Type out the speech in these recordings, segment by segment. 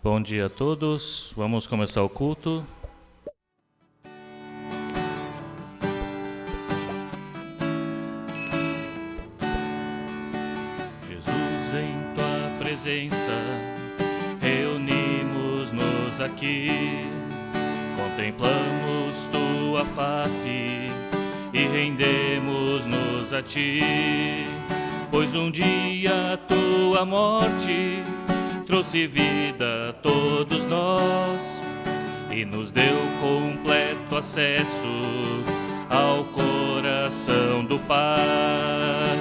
Bom dia a todos, vamos começar o culto. Jesus, em tua presença, reunimos-nos aqui, contemplamos tua face e rendemos-nos a ti, pois um dia tua morte trouxe vida a todos nós e nos deu completo acesso ao coração do Pai.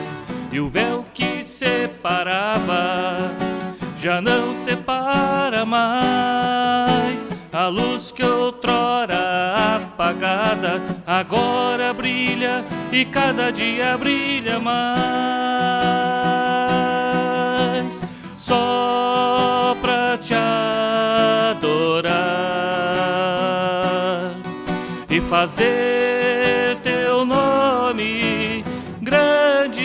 E o véu que separava já não separa mais. A luz que outrora apagada agora brilha e cada dia brilha mais. Só pra te adorar e fazer teu nome grande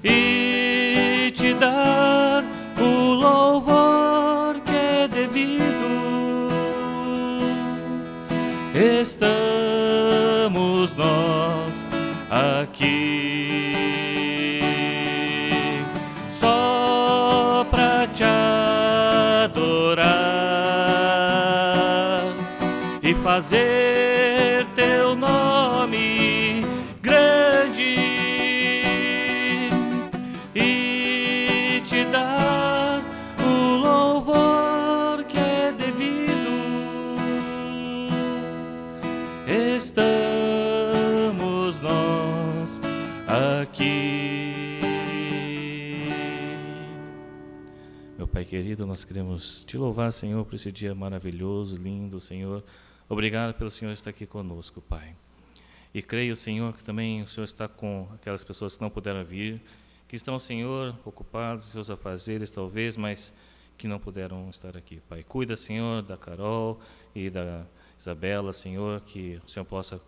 e te dar o louvor que é devido. Estamos nós aqui só pra te adorar e fazer teu nome grande e te dar o louvor que é devido. Estamos nós aqui. Meu Pai querido, nós queremos te louvar, Senhor, por esse dia maravilhoso, lindo, Senhor. Obrigado pelo Senhor estar aqui conosco, Pai. E creio, Senhor, que também o Senhor está com aquelas pessoas que não puderam vir, que estão, Senhor, ocupados em seus afazeres, talvez, mas que não puderam estar aqui, Pai. Cuida, Senhor, da Carol e da Isabela, Senhor, que o Senhor possa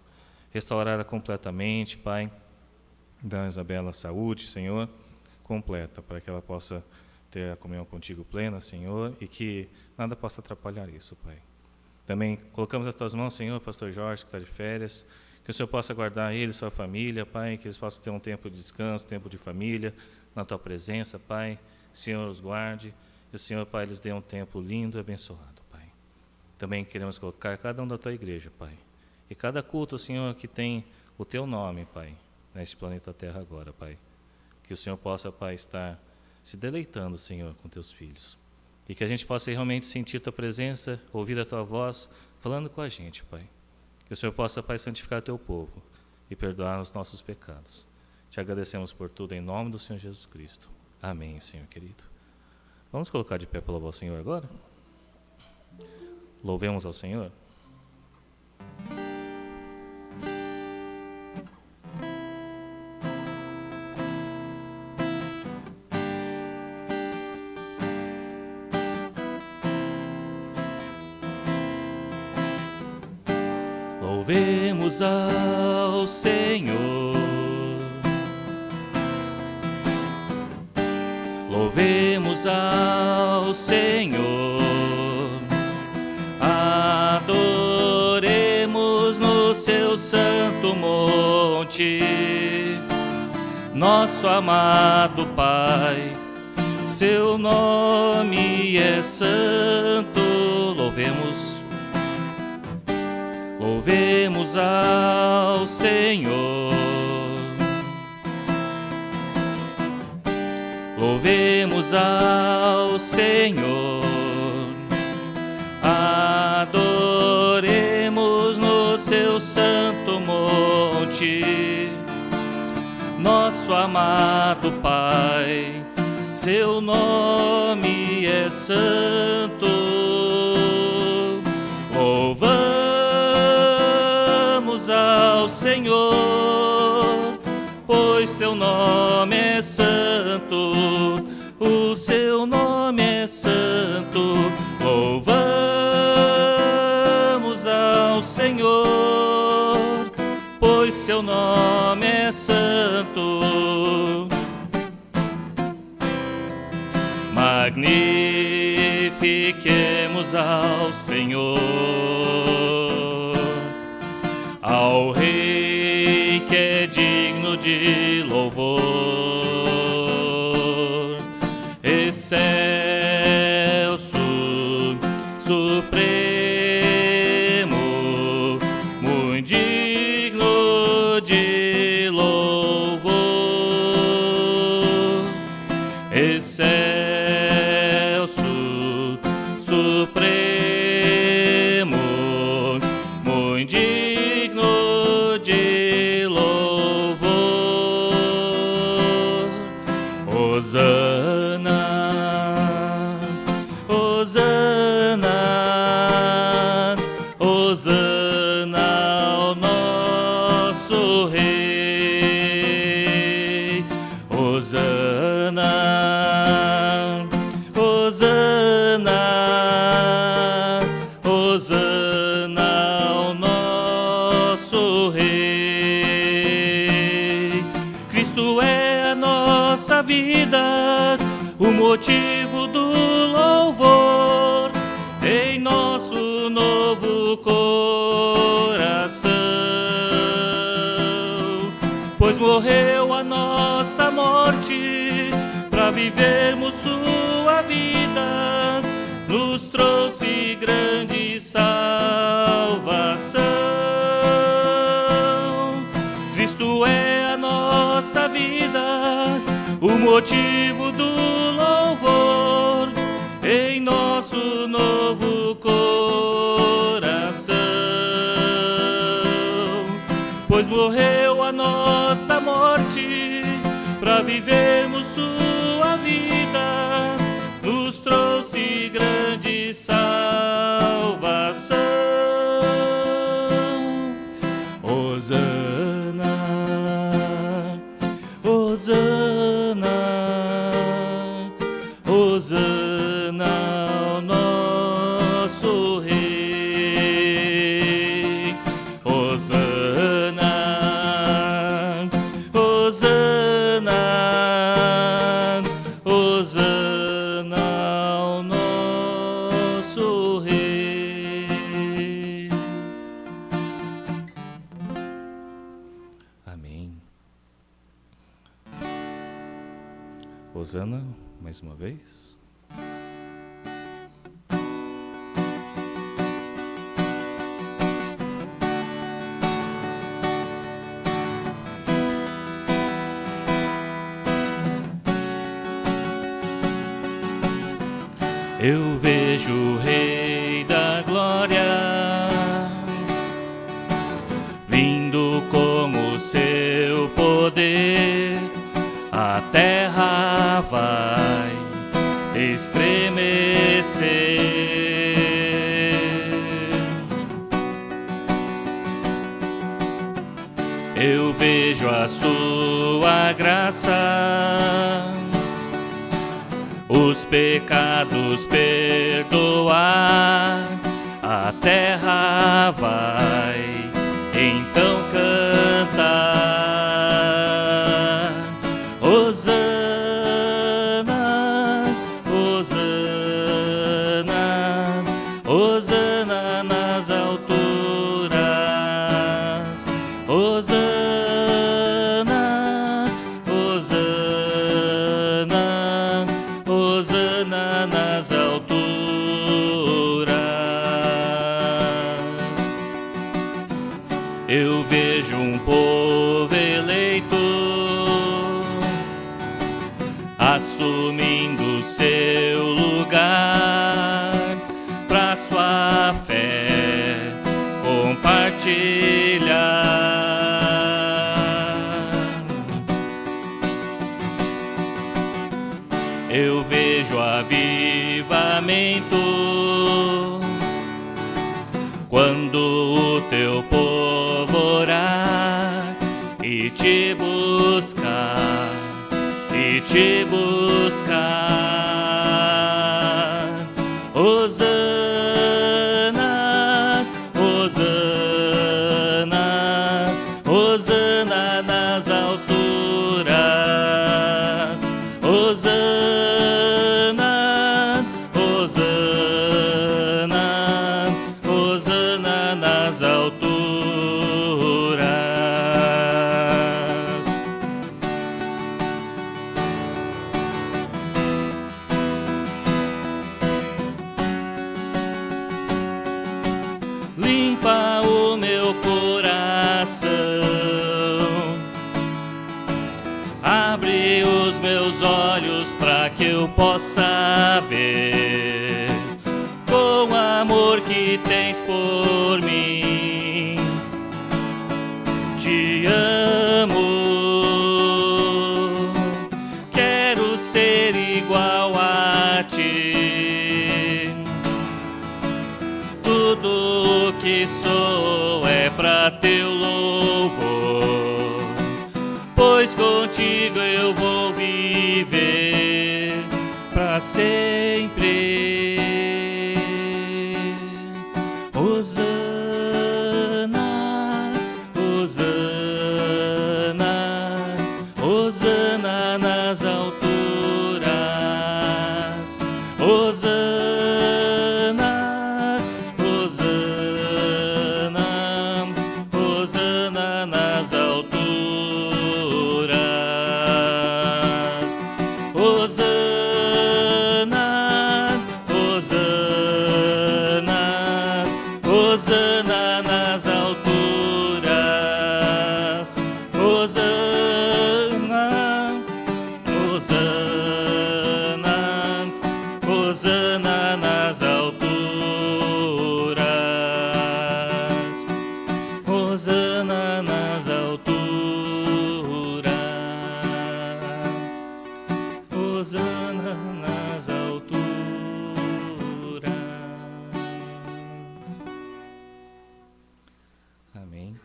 restaurá-la completamente, Pai. Da Isabela saúde, Senhor, completa, para que ela possa ter a comunhão contigo plena, Senhor, e que nada possa atrapalhar isso, Pai. Também colocamos nas tuas mãos, Senhor, o pastor Jorge, que está de férias, que o Senhor possa guardar ele e sua família, Pai, que eles possam ter um tempo de descanso, tempo de família, na tua presença, Pai. Que o Senhor os guarde, e o Senhor, Pai, lhes dê um tempo lindo e abençoado, Pai. Também queremos colocar cada um da tua igreja, Pai, e cada culto, Senhor, que tem o teu nome, Pai, neste planeta Terra agora, Pai. Que o Senhor possa, Pai, estar se deleitando, Senhor, com teus filhos. E que a gente possa realmente sentir tua presença, ouvir a tua voz, falando com a gente, Pai. Que o Senhor possa, Pai, santificar teu povo e perdoar os nossos pecados. Te agradecemos por tudo, em nome do Senhor Jesus Cristo. Amém, Senhor querido. Vamos colocar de pé para louvar o Senhor agora? Louvemos ao Senhor. Louvemos ao Senhor, louvemos ao Senhor, adoremos no seu santo monte, nosso amado Pai, seu nome é santo. Louvemos ao Senhor, louvemos ao Senhor, adoremos no seu santo monte, nosso amado Pai, seu nome é santo. Louvamos ao Senhor, pois teu nome é santo, o seu nome é santo. Louvamos ao Senhor, pois seu nome é santo. Magnifiquemos ao Senhor, ao Rei que é digno de louvor. Excelso, supremo, muito digno de louvor. Excelso, supremo, muito digno de louvor. Hosana, Hosana, Hosana ao nosso Rei. Hosana, Hosana, Hosana ao nosso Rei. Cristo é a nossa vida, o motivo do louvor em nosso novo coração, pois morreu a nossa morte para vivermos sua vida, nos trouxe grande salvação. Cristo é a nossa vida, o motivo do louvor em nosso novo coração, pois morreu a nossa morte para vivermos sua vida, nos trouxe grande salvação. Hosana, Hosana, Hosana ao nosso Rei. Hosana, Hosana, Hosana ao nosso Rei. Amém. Hosana, mais uma vez. Eu vejo o Rei da Glória vindo com o seu poder, a terra vai estremecer. Eu vejo a sua graça, os pecados perdoar, a terra vai então cantar. Hosana, Hosana, Hosana nas alturas. Hosana, Hosana, Hosana nas alturas. Eu vejo um povo eleito assumindo seu lugar, pra sua fé compartilhar. Eu vejo avivamento quando o teu povo orar e te buscar, e te buscar. Hosana, Hosana, Hosana nas alturas. Hosana, abre os meus olhos para que eu possa ver com o amor que tens por mim. Te amo, quero ser igual a ti. Tudo que sou é para teu louvor, pois contigo eu vou viver para sempre. Hosana, Hosana, Hosana nas alturas. Hosana, Hosana, Hosana nas alturas. Hosana, Hosana, Hosana nas alturas. Hosana, Hosana, Hosana nas alturas. Hosana nas alturas. Hosana nas alturas. Amém.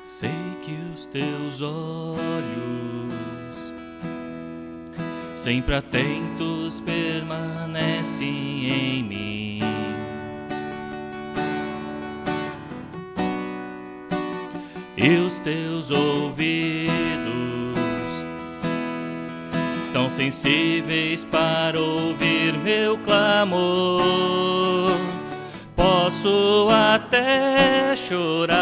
Sei que os teus olhos, sempre atentos, permanecem em mim. E os teus ouvidos estão sensíveis para ouvir meu clamor. Posso até chorar,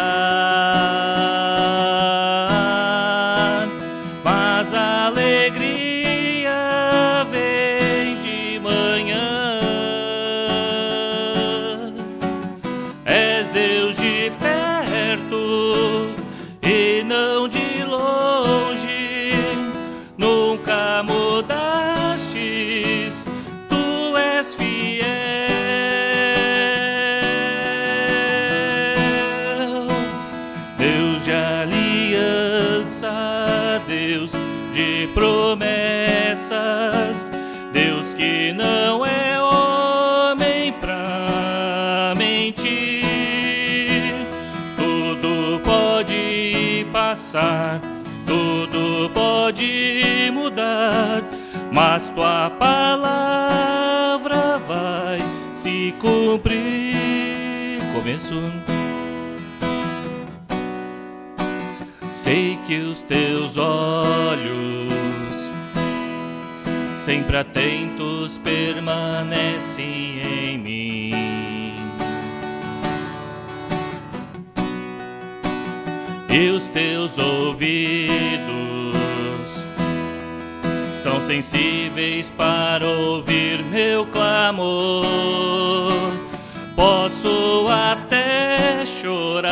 mas a alegria vem de manhã. És Deus de perto e não de longe, nunca mudastes, tu és fiel. Deus de aliança, Deus de promessas, Deus que não é homem pra mentir. Tudo pode passar, tudo pode mudar, mas tua palavra vai se cumprir. Começo. Sei que os teus olhos, sempre atentos, permanecem em mim. E os teus ouvidos estão sensíveis para ouvir meu clamor. Posso até chorar,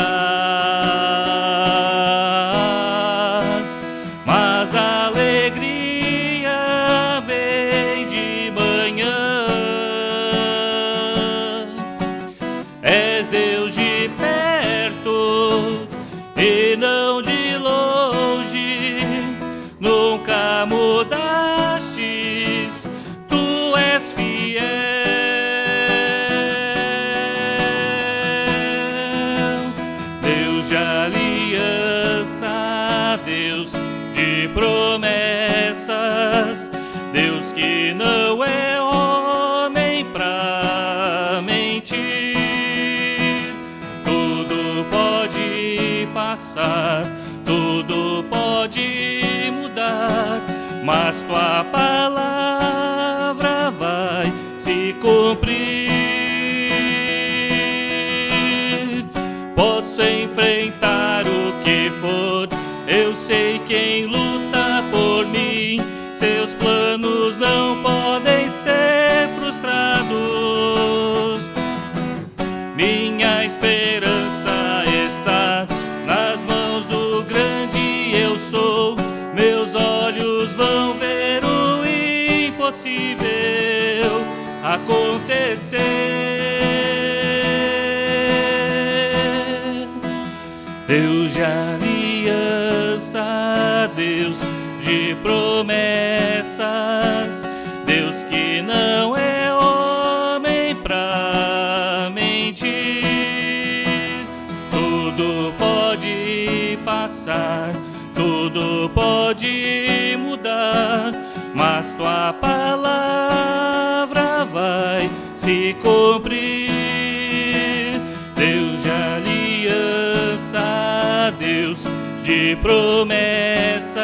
mas a alegria vem de manhã. És Deus de perto e não de longe, nunca mudastes, tu és fiel. Deus de aliança, Deus de promessas, Deus que não é homem pra mentir. Tudo pode passar, tudo pode mudar, mas tua palavra vai se cumprir. Posso enfrentar o que for, eu sei sei quem luta por mim, seus planos não podem ser frustrados. Minha esperança está nas mãos do grande eu sou. Meus olhos vão ver o impossível acontecer. Deus de aliança, Deus de promessas, Deus que não é homem pra mentir. Tudo pode passar, tudo pode mudar, mas tua palavra vai se cumprir. Deus de aliança, Deus de promessas,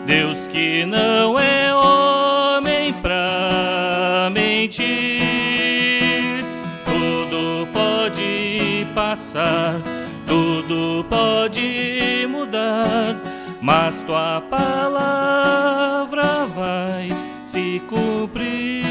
Deus que não é homem pra mentir. Tudo pode passar, tudo pode mudar, mas tua palavra vai se cumprir.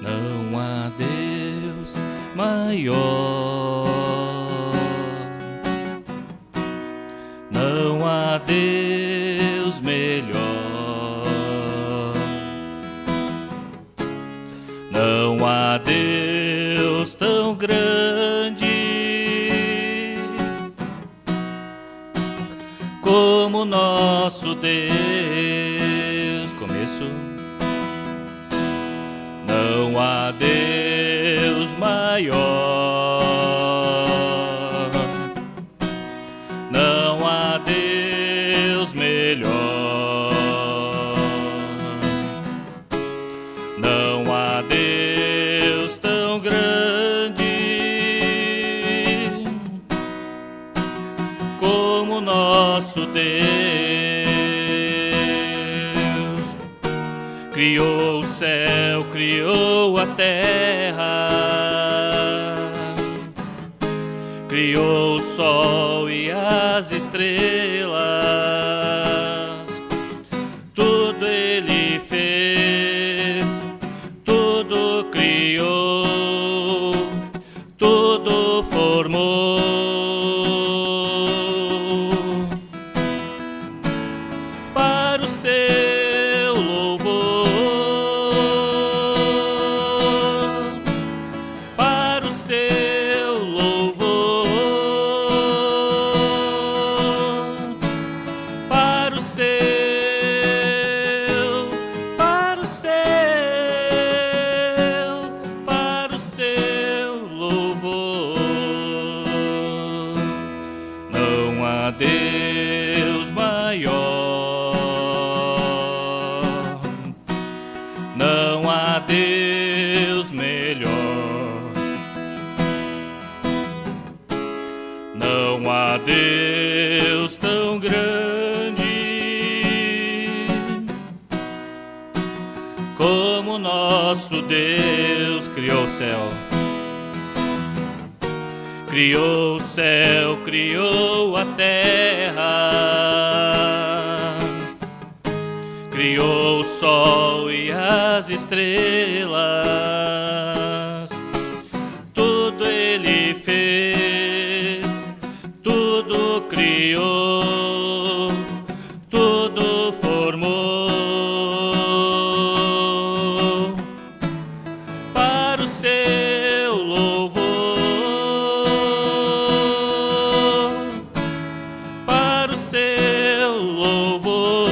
Não há Deus maior, não há Deus melhor, não há Deus tão grande como nosso Deus. Começo. Não há Deus maior, não há Deus melhor, não há Deus tão grande como nosso Deus. Criou o céu, criou a terra, criou o sol e as estrelas. Tudo Ele fez, tudo criou, tudo formou. Para o seu louvor, para o seu louvor, para o seu, para o seu, para o seu louvor. Não há Deus maior, não há Deus melhor, não há Deus tão grande como nosso Deus. Criou o céu, criou o céu, criou a terra, criou o sol e as estrelas. Tudo Ele fez, tudo criou, tudo formou. Para o seu louvor, para o seu louvor,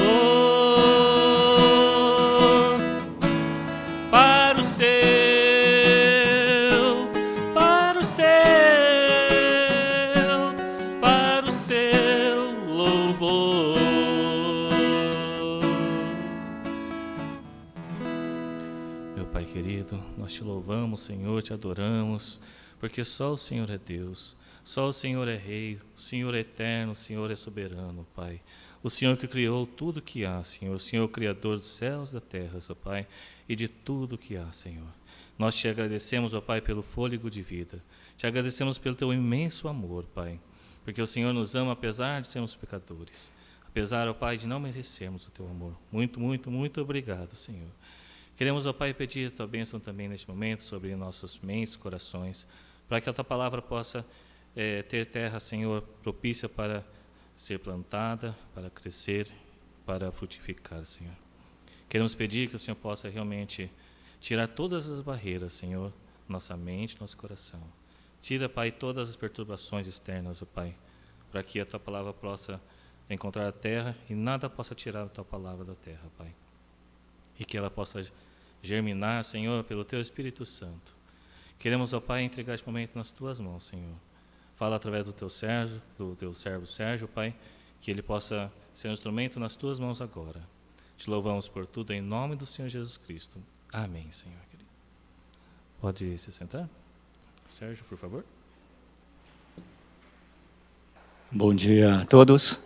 para o seu, para o seu, para o seu querido. Nós te louvamos, Senhor, te adoramos, porque só o Senhor é Deus, só o Senhor é Rei, o Senhor é eterno, o Senhor é soberano, Pai. O Senhor que criou tudo que há, Senhor, o Senhor Criador dos céus e da terra, Seu Pai, e de tudo que há, Senhor. Nós te agradecemos, ó Pai, pelo fôlego de vida. Te agradecemos pelo Teu imenso amor, Pai, porque o Senhor nos ama apesar de sermos pecadores. Apesar, ó Pai, de não merecermos o Teu amor. Muito, muito, muito obrigado, Senhor. Queremos, ó Pai, pedir a Tua bênção também neste momento sobre nossos mentes, corações, para que a Tua palavra possa ter terra, Senhor, propícia para ser plantada, para crescer, para frutificar, Senhor. Queremos pedir que o Senhor possa realmente tirar todas as barreiras, Senhor, nossa mente, nosso coração. Tira, Pai, todas as perturbações externas, ó Pai, para que a Tua palavra possa encontrar a terra e nada possa tirar a Tua palavra da terra, Pai. E que ela possa germinar, Senhor, pelo Teu Espírito Santo. Queremos, ó Pai, entregar este momento nas Tuas mãos, Senhor. Fala através do Teu servo Sérgio, Pai, que ele possa ser um instrumento nas Tuas mãos agora. Te louvamos por tudo em nome do Senhor Jesus Cristo. Amém, Senhor querido. Pode se sentar? Sérgio, por favor. Bom dia a todos.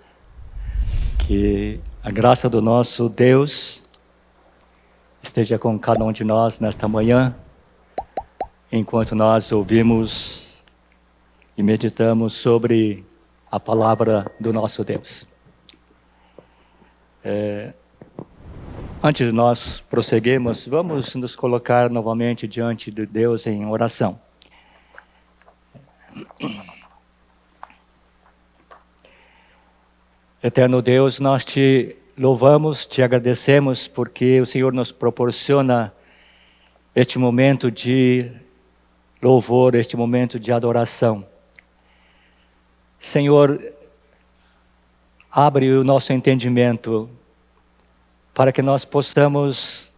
Que a graça do nosso Deus esteja com cada um de nós nesta manhã, enquanto nós ouvimos e meditamos sobre a palavra do nosso Deus. Antes de nós prosseguirmos, vamos nos colocar novamente diante de Deus em oração. Eterno Deus, nós te louvamos, te agradecemos, porque o Senhor nos proporciona este momento de louvor, este momento de adoração. Senhor, abre o nosso entendimento para que nós possamos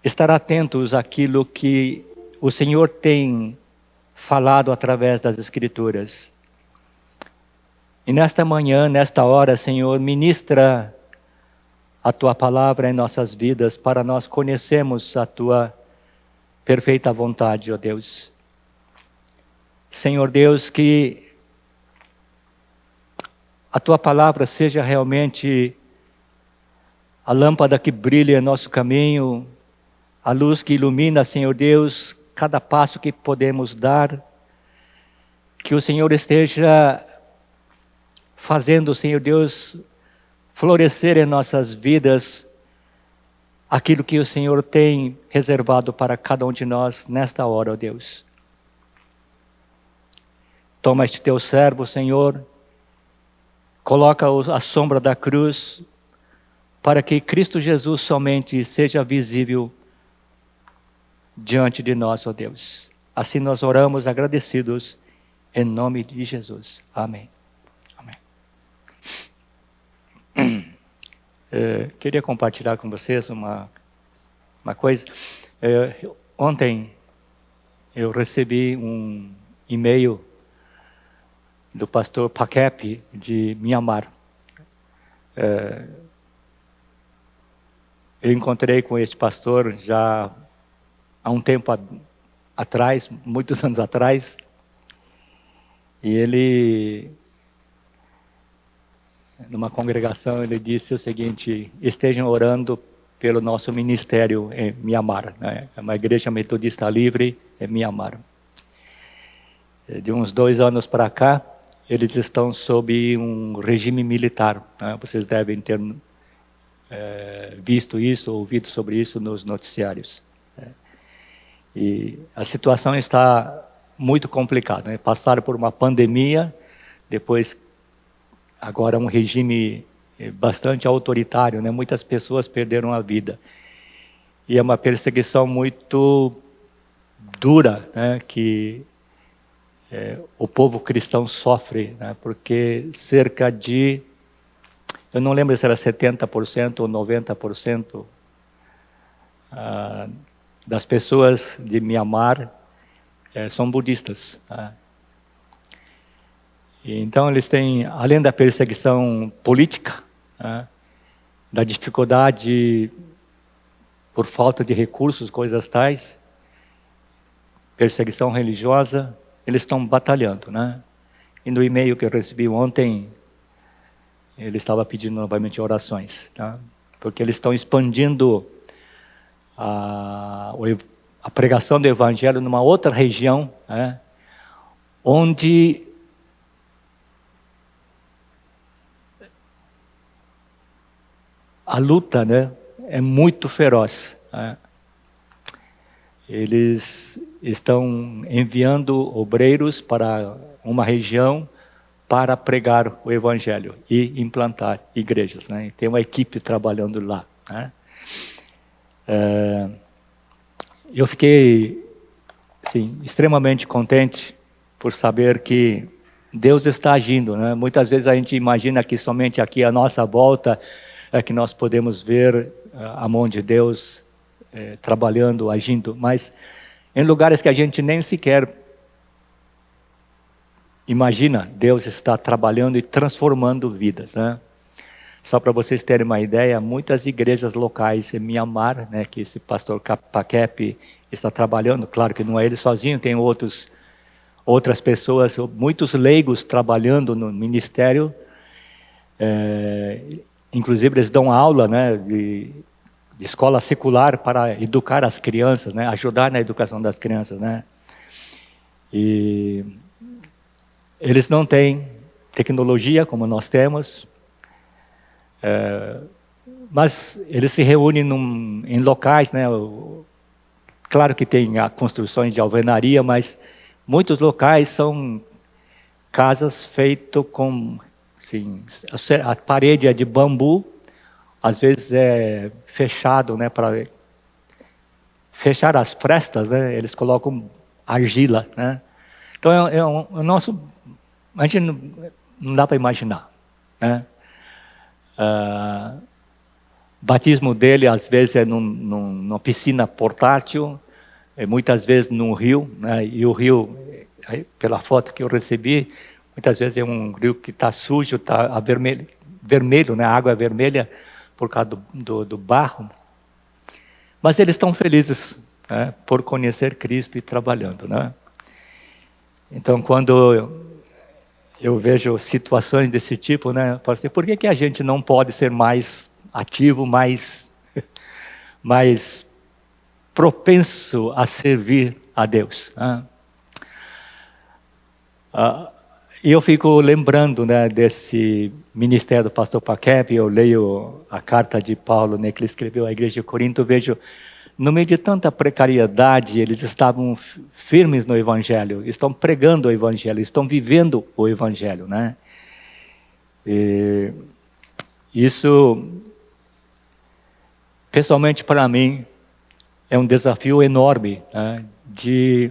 estar atentos àquilo que o Senhor tem falado através das Escrituras. E nesta manhã, nesta hora, Senhor, ministra a Tua palavra em nossas vidas para nós conhecermos a Tua perfeita vontade, ó Deus. Senhor Deus, que a Tua palavra seja realmente a lâmpada que brilha em nosso caminho, a luz que ilumina, Senhor Deus, cada passo que podemos dar. Que o Senhor esteja fazendo, Senhor Deus, florescer em nossas vidas aquilo que o Senhor tem reservado para cada um de nós nesta hora, ó Deus. Toma este Teu servo, Senhor, coloca a sombra da cruz, para que Cristo Jesus somente seja visível diante de nós, ó Deus. Assim nós oramos agradecidos, em nome de Jesus. Amém. Queria compartilhar com vocês uma coisa. Ontem eu recebi um e-mail do pastor Pakep de Myanmar. Eu encontrei com esse pastor já há um tempo atrás, muitos anos atrás, e ele, numa congregação, ele disse o seguinte: estejam orando pelo nosso ministério em Myanmar, né? É uma igreja metodista livre em Myanmar. De uns 2 anos para cá, eles estão sob um regime militar, né? Vocês devem ter visto isso, ouvido sobre isso nos noticiários. Né? E a situação está muito complicada, né? Passaram por uma pandemia, depois agora um regime bastante autoritário, né? Muitas pessoas perderam a vida. E é uma perseguição muito dura, né? Que o povo cristão sofre, né? Porque cerca de, eu não lembro se era 70% ou 90% das pessoas de Myanmar são budistas. Tá? E então eles têm, além da perseguição política, da dificuldade por falta de recursos, coisas tais, perseguição religiosa, eles estão batalhando, né? E no e-mail que eu recebi ontem, ele estava pedindo novamente orações, tá? Porque eles estão expandindo a pregação do Evangelho numa outra região, né? Onde a luta, né, é muito feroz, né? Eles estão enviando obreiros para uma região para pregar o Evangelho e implantar igrejas, né? Tem uma equipe trabalhando lá, né? Eu fiquei, assim, extremamente contente por saber que Deus está agindo, né? Muitas vezes a gente imagina que somente aqui à nossa volta é que nós podemos ver a mão de Deus trabalhando, agindo, mas em lugares que a gente nem sequer imagina, Deus está trabalhando e transformando vidas, né? Só para vocês terem uma ideia, muitas igrejas locais em Myanmar, né, que esse pastor Pakep está trabalhando, claro que não é ele sozinho, tem outras pessoas, muitos leigos trabalhando no ministério, inclusive eles dão aula, né, de escola secular para educar as crianças, né, ajudar na educação das crianças, né. E eles não têm tecnologia como nós temos, mas eles se reúnem em locais, né? Claro que tem construções de alvenaria, mas muitos locais são casas feitas com, assim, a parede é de bambu, às vezes é fechado, né? Para fechar as frestas, né? Eles colocam argila, né? Então o nosso, a gente não dá para imaginar, né? Batismo dele às vezes é numa piscina portátil, muitas vezes num rio, né? E o rio, pela foto que eu recebi, muitas vezes é um rio que está sujo, está vermelho, né? A água é vermelha por causa do barro, mas eles estão felizes, né? Por conhecer Cristo e trabalhando, né? Então quando eu vejo situações desse tipo, né? Eu falo assim, por que a gente não pode ser mais ativo, mais propenso a servir a Deus, né? E eu fico lembrando, né, desse ministério do pastor Pakep. Eu leio a carta de Paulo, né, que ele escreveu à igreja de Corinto, eu vejo, no meio de tanta precariedade, eles estavam firmes no Evangelho, estão pregando o Evangelho, estão vivendo o Evangelho, né? E isso, pessoalmente para mim, é um desafio enorme, né, de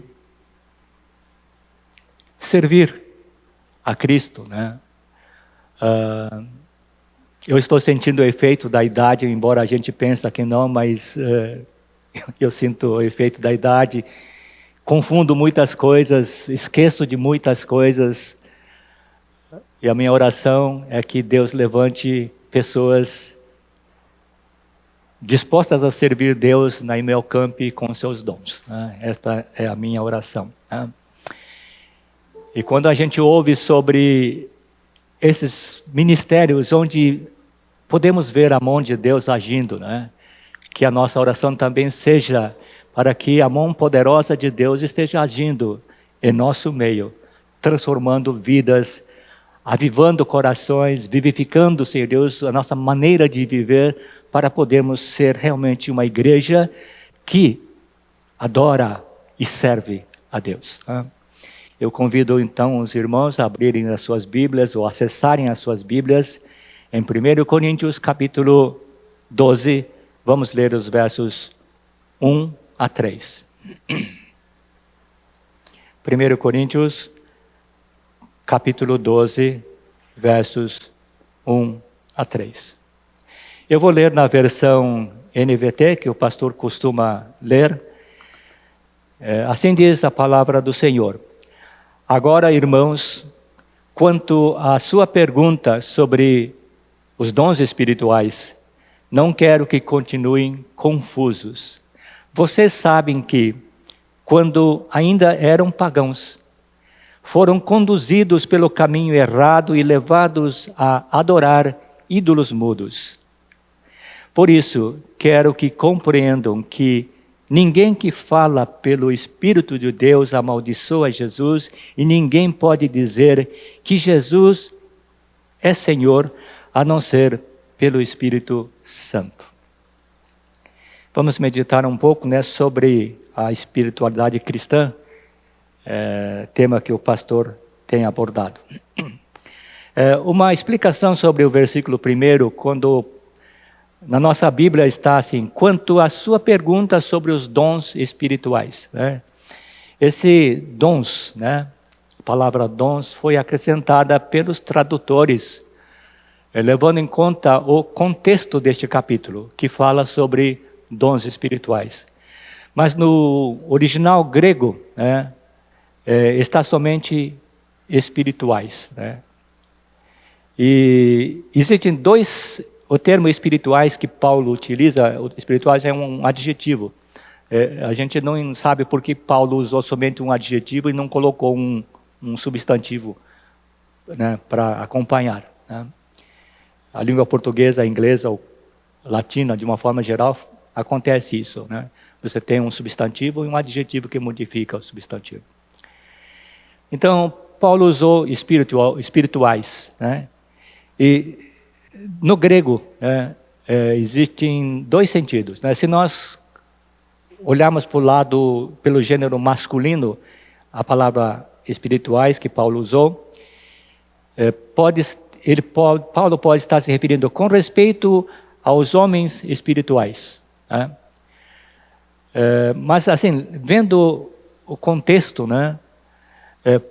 servir a Cristo, né? Eu estou sentindo o efeito da idade, embora a gente pense que não, mas eu sinto o efeito da idade, confundo muitas coisas, esqueço de muitas coisas, e a minha oração é que Deus levante pessoas dispostas a servir Deus na meu campo com seus dons, né? Esta é a minha oração, né? E quando a gente ouve sobre esses ministérios onde podemos ver a mão de Deus agindo, né? Que a nossa oração também seja para que a mão poderosa de Deus esteja agindo em nosso meio, transformando vidas, avivando corações, vivificando, Senhor Deus, a nossa maneira de viver, para podermos ser realmente uma igreja que adora e serve a Deus. Eu convido então os irmãos a abrirem as suas Bíblias ou acessarem as suas Bíblias em 1 Coríntios capítulo 12, vamos ler os versos 1 a 3. 1 Coríntios capítulo 12, versos 1 a 3. Eu vou ler na versão NVT, que o pastor costuma ler. Assim diz a palavra do Senhor. Agora, irmãos, quanto à sua pergunta sobre os dons espirituais, não quero que continuem confusos. Vocês sabem que, quando ainda eram pagãos, foram conduzidos pelo caminho errado e levados a adorar ídolos mudos. Por isso, quero que compreendam que ninguém que fala pelo Espírito de Deus amaldiçoa Jesus, e ninguém pode dizer que Jesus é Senhor, a não ser pelo Espírito Santo. Vamos meditar um pouco, sobre a espiritualidade cristã, tema que o pastor tem abordado. Uma explicação sobre o versículo 1, quando na nossa Bíblia está assim: quanto à sua pergunta sobre os dons espirituais. Esse dons, a palavra dons, foi acrescentada pelos tradutores, levando em conta o contexto deste capítulo, que fala sobre dons espirituais. Mas no original grego, está somente espirituais. E existem o termo espirituais que Paulo utiliza, espirituais é um adjetivo. A gente não sabe por que Paulo usou somente um adjetivo e não colocou um substantivo, para acompanhar. A língua portuguesa, a inglesa ou latina, de uma forma geral, acontece isso. Você tem um substantivo e um adjetivo que modifica o substantivo. Então, Paulo usou espirituais. E no grego, existem dois sentidos. Se nós olharmos pelo gênero masculino, a palavra espirituais que Paulo usou, Paulo pode estar se referindo com respeito aos homens espirituais. Mas, assim, vendo o contexto,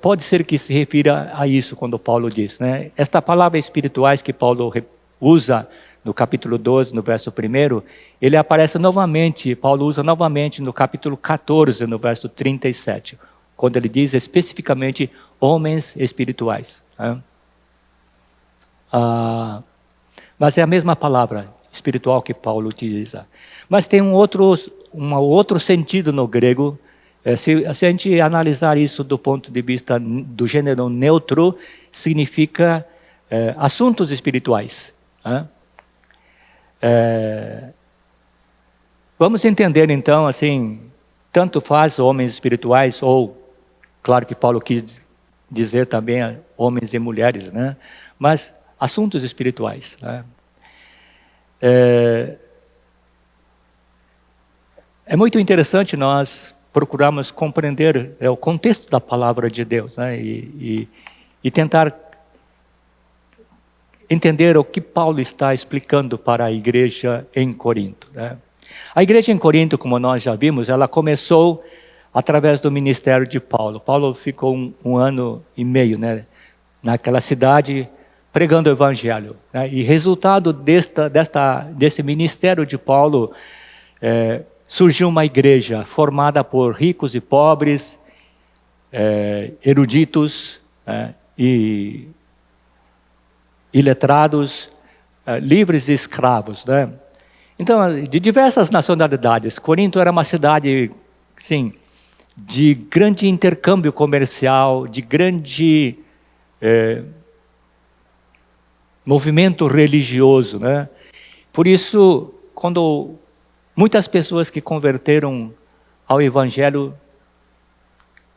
pode ser que se refira a isso quando Paulo diz. Esta palavra espirituais que Paulo usa no capítulo 12, no verso 1, ele aparece novamente, Paulo usa novamente no capítulo 14, no verso 37, quando ele diz especificamente homens espirituais. Mas é a mesma palavra espiritual que Paulo utiliza. Mas tem um outro sentido no grego. Se a gente analisar isso do ponto de vista do gênero neutro, significa assuntos espirituais. Vamos entender então, assim, tanto faz homens espirituais, ou, claro que Paulo quis dizer também homens e mulheres, mas assuntos espirituais. É muito interessante nós procurarmos compreender o contexto da palavra de Deus, e tentar entender o que Paulo está explicando para a igreja em Corinto. A igreja em Corinto, como nós já vimos, ela começou através do ministério de Paulo. Paulo ficou um ano e meio, naquela cidade, pregando o evangelho. E resultado desse ministério de Paulo, surgiu uma igreja formada por ricos e pobres, eruditos e iletrados, livres e escravos. Então, de diversas nacionalidades. Corinto era uma cidade, sim, de grande intercâmbio comercial, de grande movimento religioso. Por isso, quando muitas pessoas que converteram ao Evangelho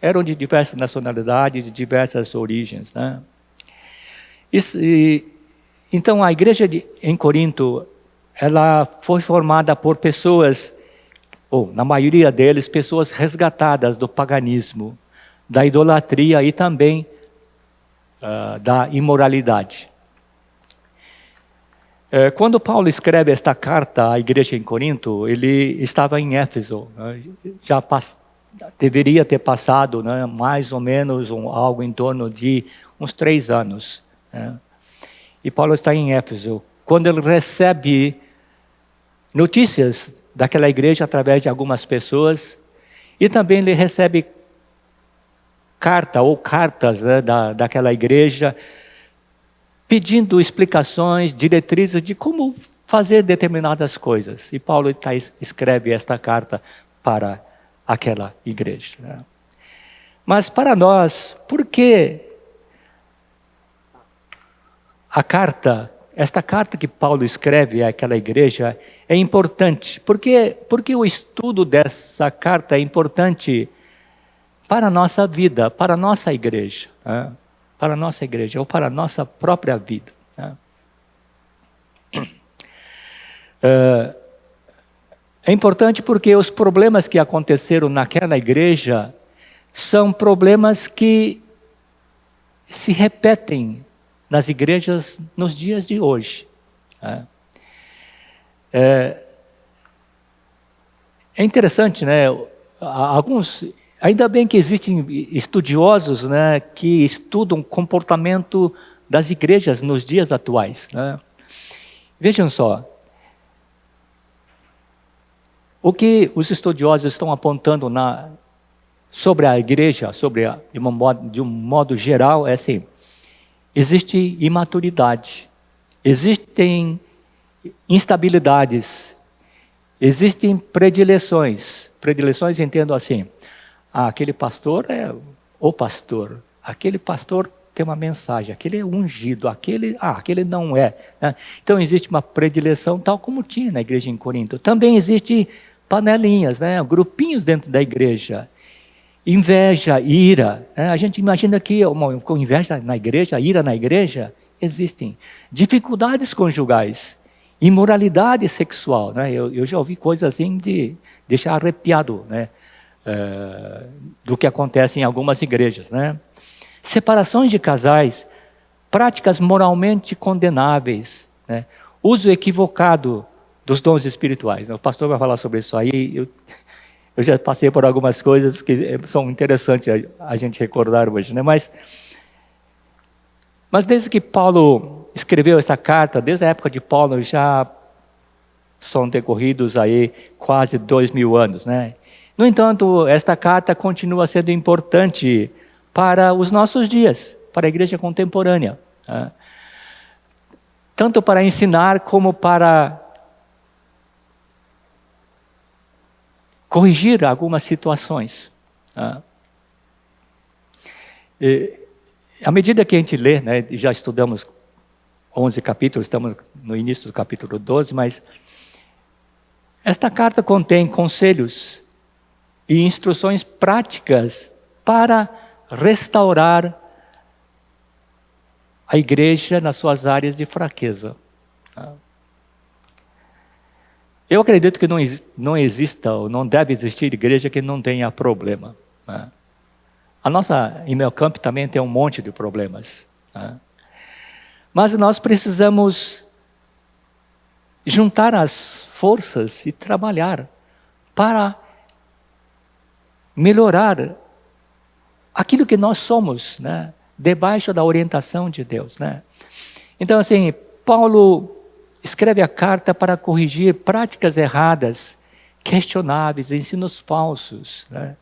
eram de diversas nacionalidades, de diversas origens. Então, a igreja em Corinto, ela foi formada por pessoas, ou na maioria deles, pessoas resgatadas do paganismo, da idolatria e também da imoralidade. Quando Paulo escreve esta carta à igreja em Corinto, ele estava em Éfeso. Já deveria ter passado mais ou menos algo em torno de uns 3 anos. E Paulo está em Éfeso. Quando ele recebe notícias daquela igreja através de algumas pessoas, e também ele recebe cartas daquela igreja, pedindo explicações, diretrizes de como fazer determinadas coisas. E Paulo escreve esta carta para aquela igreja, né? Mas para nós, por que esta carta que Paulo escreve àquela igreja é importante? Porque o estudo dessa carta é importante para a nossa vida, para a nossa igreja, né? Para a nossa igreja, ou para a nossa própria vida, né? É importante porque os problemas que aconteceram naquela igreja são problemas que se repetem nas igrejas nos dias de hoje, né? É interessante, né? Ainda bem que existem estudiosos, né, que estudam o comportamento das igrejas nos dias atuais, né? Vejam só, o que os estudiosos estão apontando sobre a igreja, de um modo geral, é assim: existe imaturidade, existem instabilidades, existem predileções. Predileções entendo assim: aquele pastor é o pastor, aquele pastor tem uma mensagem, aquele é ungido, aquele não é, né? Então existe uma predileção, tal como tinha na igreja em Corinto. Também existe panelinhas, né? Grupinhos dentro da igreja. Inveja, ira, né? A gente imagina que com inveja na igreja, ira na igreja, existem. Dificuldades conjugais, imoralidade sexual, né? Eu já ouvi coisas assim de deixar arrepiado, né? Do que acontece em algumas igrejas, né? Separações de casais, práticas moralmente condenáveis, né? Uso equivocado dos dons espirituais. O pastor vai falar sobre isso aí. Eu já passei por algumas coisas que são interessantes a gente recordar hoje, né? Mas desde que Paulo escreveu essa carta, desde a época de Paulo, já são decorridos aí quase 2000 anos, né? No entanto, esta carta continua sendo importante para os nossos dias, para a igreja contemporânea, né? Tanto para ensinar como para corrigir algumas situações, né? À medida que a gente lê, né, já estudamos 11 capítulos, estamos no início do capítulo 12, mas esta carta contém conselhos e instruções práticas para restaurar a igreja nas suas áreas de fraqueza. Eu acredito que não exista ou não deve existir igreja que não tenha problema, né? A nossa Imelcamp também tem um monte de problemas, né? Mas nós precisamos juntar as forças e trabalhar para melhorar aquilo que nós somos, né? Debaixo da orientação de Deus, né? Então, assim, Paulo escreve a carta para corrigir práticas erradas, questionáveis, ensinos falsos, né?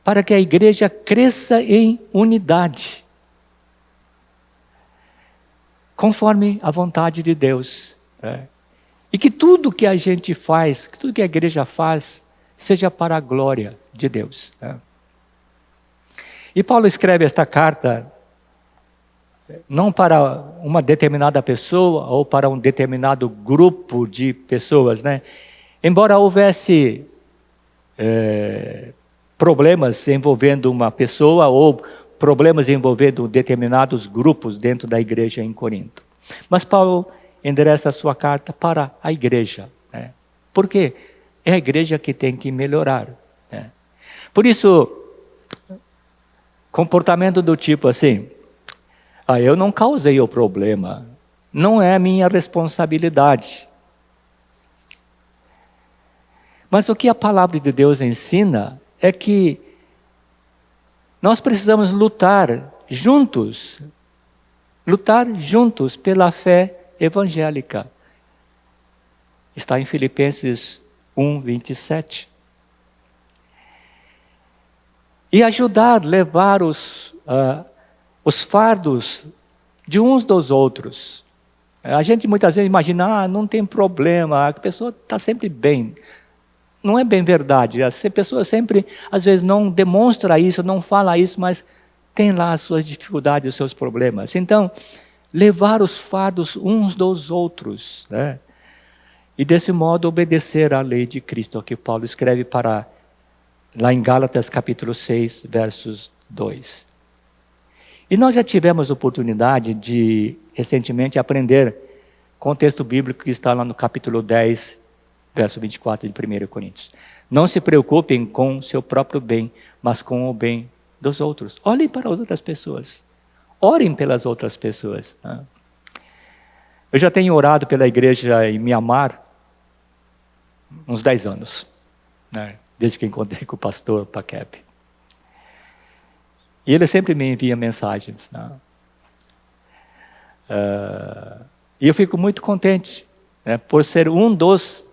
Para que a igreja cresça em unidade, conforme a vontade de Deus, né? E que tudo que a gente faz, que tudo que a igreja faz, seja para a glória de Deus, né? E Paulo escreve esta carta não para uma determinada pessoa ou para um determinado grupo de pessoas, né? Embora houvesse problemas envolvendo uma pessoa ou problemas envolvendo determinados grupos dentro da igreja em Corinto. Mas Paulo endereça a sua carta para a igreja, né? Porque é a igreja que tem que melhorar, né? Por isso, comportamento do tipo assim: eu não causei o problema, não é minha responsabilidade. Mas o que a palavra de Deus ensina é que nós precisamos lutar juntos pela fé evangélica. Está em Filipenses 1:27. E ajudar, levar os fardos de uns dos outros. A gente muitas vezes imagina, não tem problema, a pessoa está sempre bem. Não é bem verdade. A pessoa sempre, às vezes, não demonstra isso, não fala isso, mas tem lá as suas dificuldades, os seus problemas. Então, levar os fardos uns dos outros, né? E desse modo obedecer à lei de Cristo, que Paulo escreve lá em Gálatas capítulo 6, versos 2. E nós já tivemos oportunidade de, recentemente, aprender com o texto bíblico que está lá no capítulo 10, verso 24 de 1 Coríntios. Não se preocupem com o seu próprio bem, mas com o bem dos outros. Olhem para as outras pessoas. Orem pelas outras pessoas. Né? Eu já tenho orado pela igreja em Mianmar uns 10 anos, né? Desde que encontrei com o pastor Paquep. E ele sempre me envia mensagens. Né? E eu fico muito contente, né, por ser um dos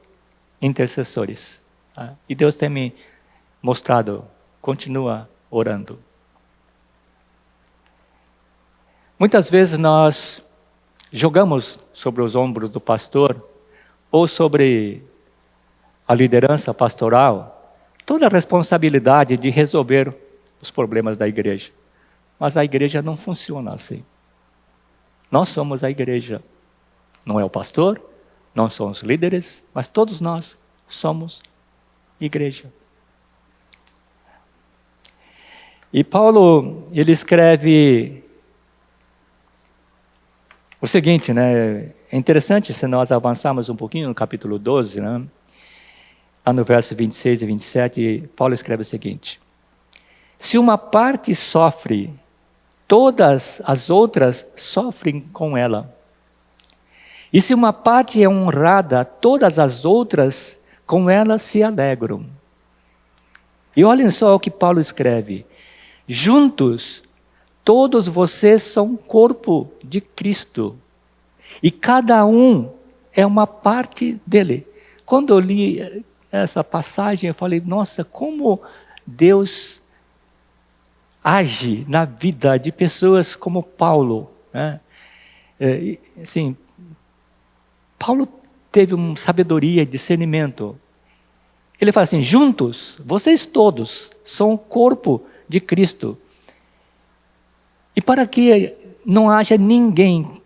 intercessores. Né? E Deus tem me mostrado, continua orando. Muitas vezes nós jogamos sobre os ombros do pastor ou sobre a liderança pastoral toda a responsabilidade de resolver os problemas da igreja. Mas a igreja não funciona assim. Nós somos a igreja. Não é o pastor, não são os líderes, mas todos nós somos igreja. E Paulo, ele escreve o seguinte, né? É interessante se nós avançarmos um pouquinho no capítulo 12, né? Lá no verso 26 e 27, Paulo escreve o seguinte: se uma parte sofre, todas as outras sofrem com ela. E se uma parte é honrada, todas as outras com ela se alegram. E olhem só o que Paulo escreve: juntos, todos vocês são corpo de Cristo, e cada um é uma parte dele. Quando eu li essa passagem, eu falei, nossa, como Deus age na vida de pessoas como Paulo. Né? Assim, Paulo teve uma sabedoria e discernimento. Ele fala assim, juntos, vocês todos são o corpo de Cristo. E para que não haja ninguém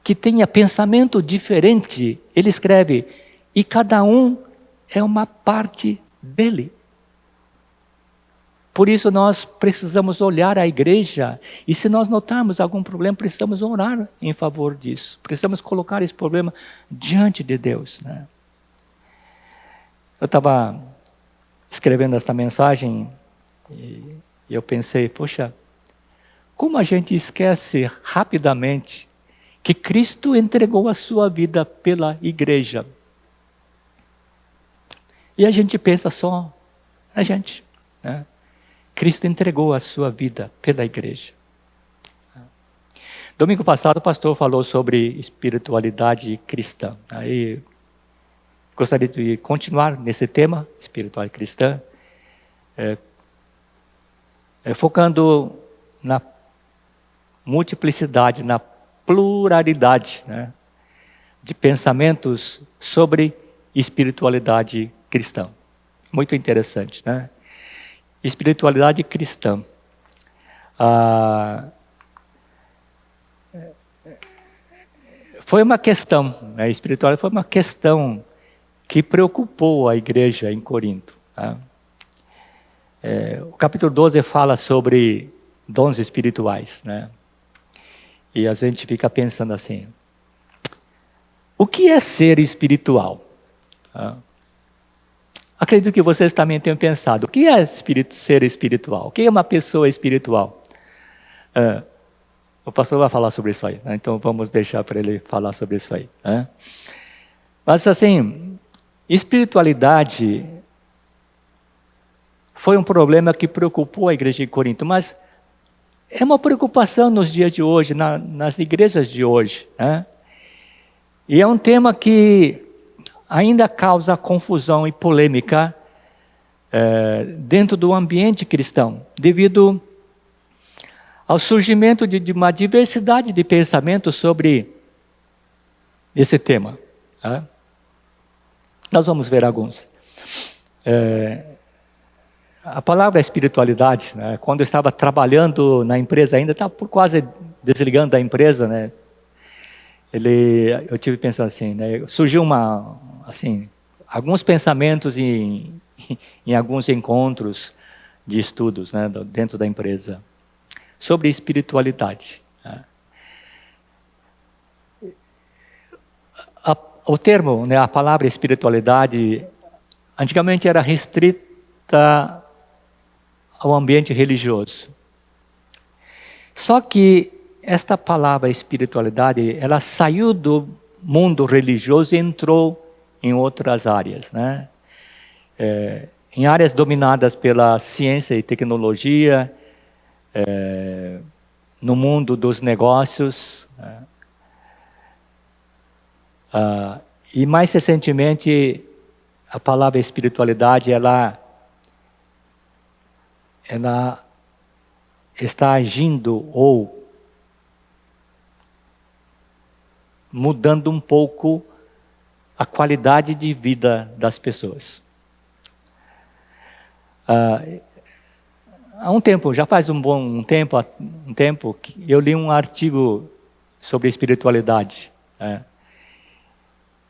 que tenha pensamento diferente, ele escreve, e cada um é uma parte dele. Por isso nós precisamos olhar a igreja, e se nós notarmos algum problema, precisamos orar em favor disso. Precisamos colocar esse problema diante de Deus. Né? Eu estava escrevendo esta mensagem, e eu pensei, poxa, como a gente esquece rapidamente que Cristo entregou a sua vida pela igreja. E a gente pensa só na gente. Né? Cristo entregou a sua vida pela igreja. Domingo passado o pastor falou sobre espiritualidade cristã. Aí gostaria de continuar nesse tema, espiritualidade cristã, focando na multiplicidade, na pluralidade, né, de pensamentos sobre espiritualidade cristã. Muito interessante, né? Espiritualidade cristã. Foi uma questão, né? Espiritualidade foi uma questão que preocupou a igreja em Corinto. Tá? O capítulo 12 fala sobre dons espirituais, né? E a gente fica pensando assim, o que é ser espiritual? Acredito que vocês também tenham pensado, o que é ser espiritual? O que é uma pessoa espiritual? O pastor vai falar sobre isso aí, né? Então vamos deixar para ele falar sobre isso aí. Né? Mas assim, espiritualidade foi um problema que preocupou a igreja de Corinto, mas é uma preocupação nos dias de hoje, nas igrejas de hoje. Né? E é um tema que ainda causa confusão e polêmica dentro do ambiente cristão, devido ao surgimento de uma diversidade de pensamentos sobre esse tema. Tá? Nós vamos ver alguns. A palavra espiritualidade, né, quando eu estava trabalhando na empresa, ainda estava por quase desligando da empresa, né, eu tive pensando assim, né, surgiu alguns pensamentos em alguns encontros de estudos, né, dentro da empresa, sobre espiritualidade. Né. O termo, né, a palavra espiritualidade, antigamente era restrita ao ambiente religioso. Só que esta palavra espiritualidade, ela saiu do mundo religioso e entrou em outras áreas, né? Em áreas dominadas pela ciência e tecnologia, no mundo dos negócios, né? E mais recentemente, a palavra espiritualidade, ela está agindo ou mudando um pouco a qualidade de vida das pessoas. Há um tempo, já faz um tempo que eu li um artigo sobre espiritualidade. Né?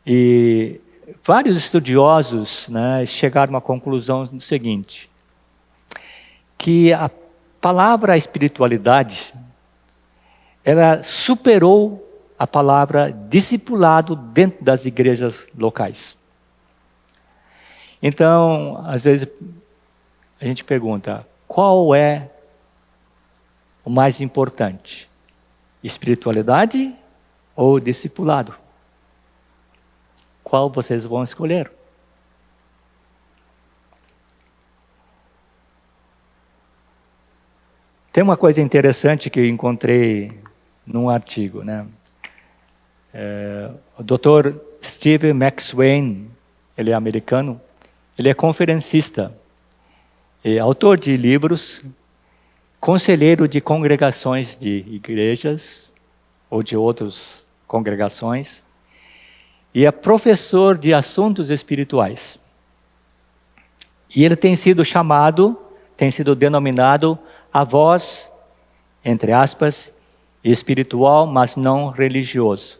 E vários estudiosos, né, chegaram à conclusão do seguinte, que a palavra espiritualidade, ela superou a palavra discipulado dentro das igrejas locais. Então, às vezes, a gente pergunta, qual é o mais importante? Espiritualidade ou discipulado? Qual vocês vão escolher? Tem uma coisa interessante que eu encontrei num artigo, né? O Dr. Steve McSwain, ele é americano, ele é conferencista, autor de livros, conselheiro de congregações de igrejas ou de outras congregações, e é professor de assuntos espirituais. E ele tem sido denominado a voz, entre aspas, espiritual, mas não religioso.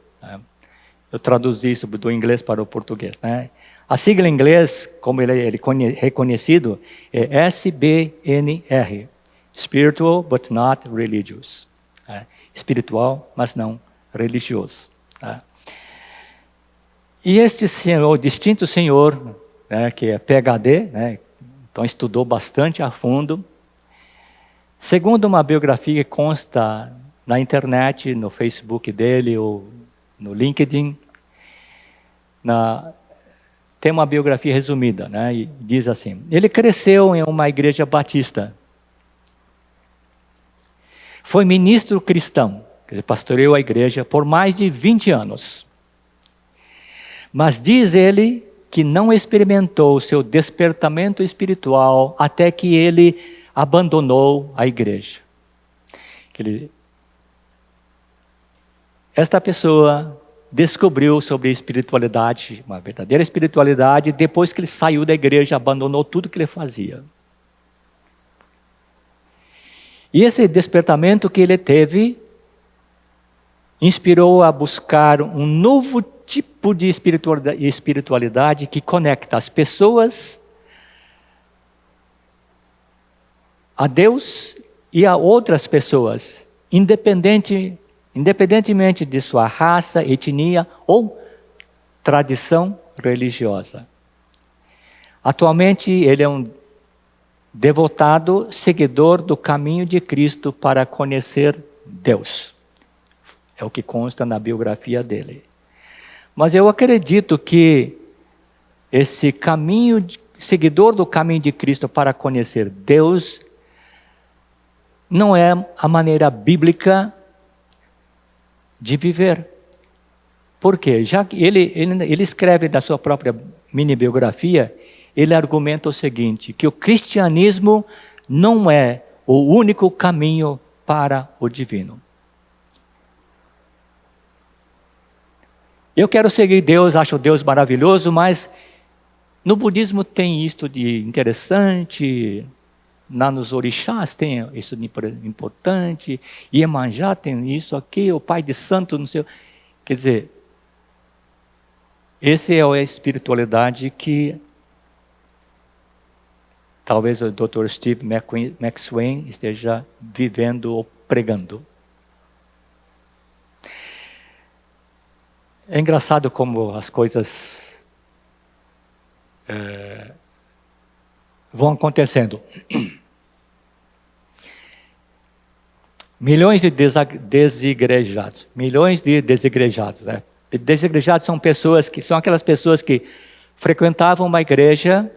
Eu traduzi isso do inglês para o português. Né? A sigla em inglês, como ele é reconhecido, é SBNR. Spiritual but not religious. Espiritual, mas não religioso. E este senhor, distinto senhor, né, que é PhD, né, então estudou bastante a fundo. Segundo uma biografia que consta na internet, no Facebook dele ou no LinkedIn, tem uma biografia resumida, né, e diz assim, ele cresceu em uma igreja batista. Foi ministro cristão, ele pastoreou a igreja por mais de 20 anos. Mas diz ele que não experimentou o seu despertamento espiritual até que ele abandonou a igreja. Esta pessoa descobriu sobre a espiritualidade, uma verdadeira espiritualidade, depois que ele saiu da igreja, abandonou tudo que ele fazia. E esse despertamento que ele teve, inspirou a buscar um novo tipo de espiritualidade que conecta as pessoas a Deus e a outras pessoas, independentemente de sua raça, etnia ou tradição religiosa. Atualmente, ele é um devotado seguidor do caminho de Cristo para conhecer Deus. É o que consta na biografia dele. Mas eu acredito que esse seguidor do caminho de Cristo para conhecer Deus não é a maneira bíblica de viver. Por quê? Já que ele escreve na sua própria mini-biografia, ele argumenta o seguinte, que o cristianismo não é o único caminho para o divino. Eu quero seguir Deus, acho Deus maravilhoso, mas no budismo tem isso de interessante, lá nos orixás tem isso de importante, Iemanjá tem isso aqui, o Pai de Santo, não sei. Quer dizer, essa é a espiritualidade que talvez o Dr. Steve McSwain esteja vivendo ou pregando. É engraçado como as coisas vão acontecendo. Milhões de desigrejados. Milhões de desigrejados. Né? Desigrejados são aquelas pessoas que frequentavam uma igreja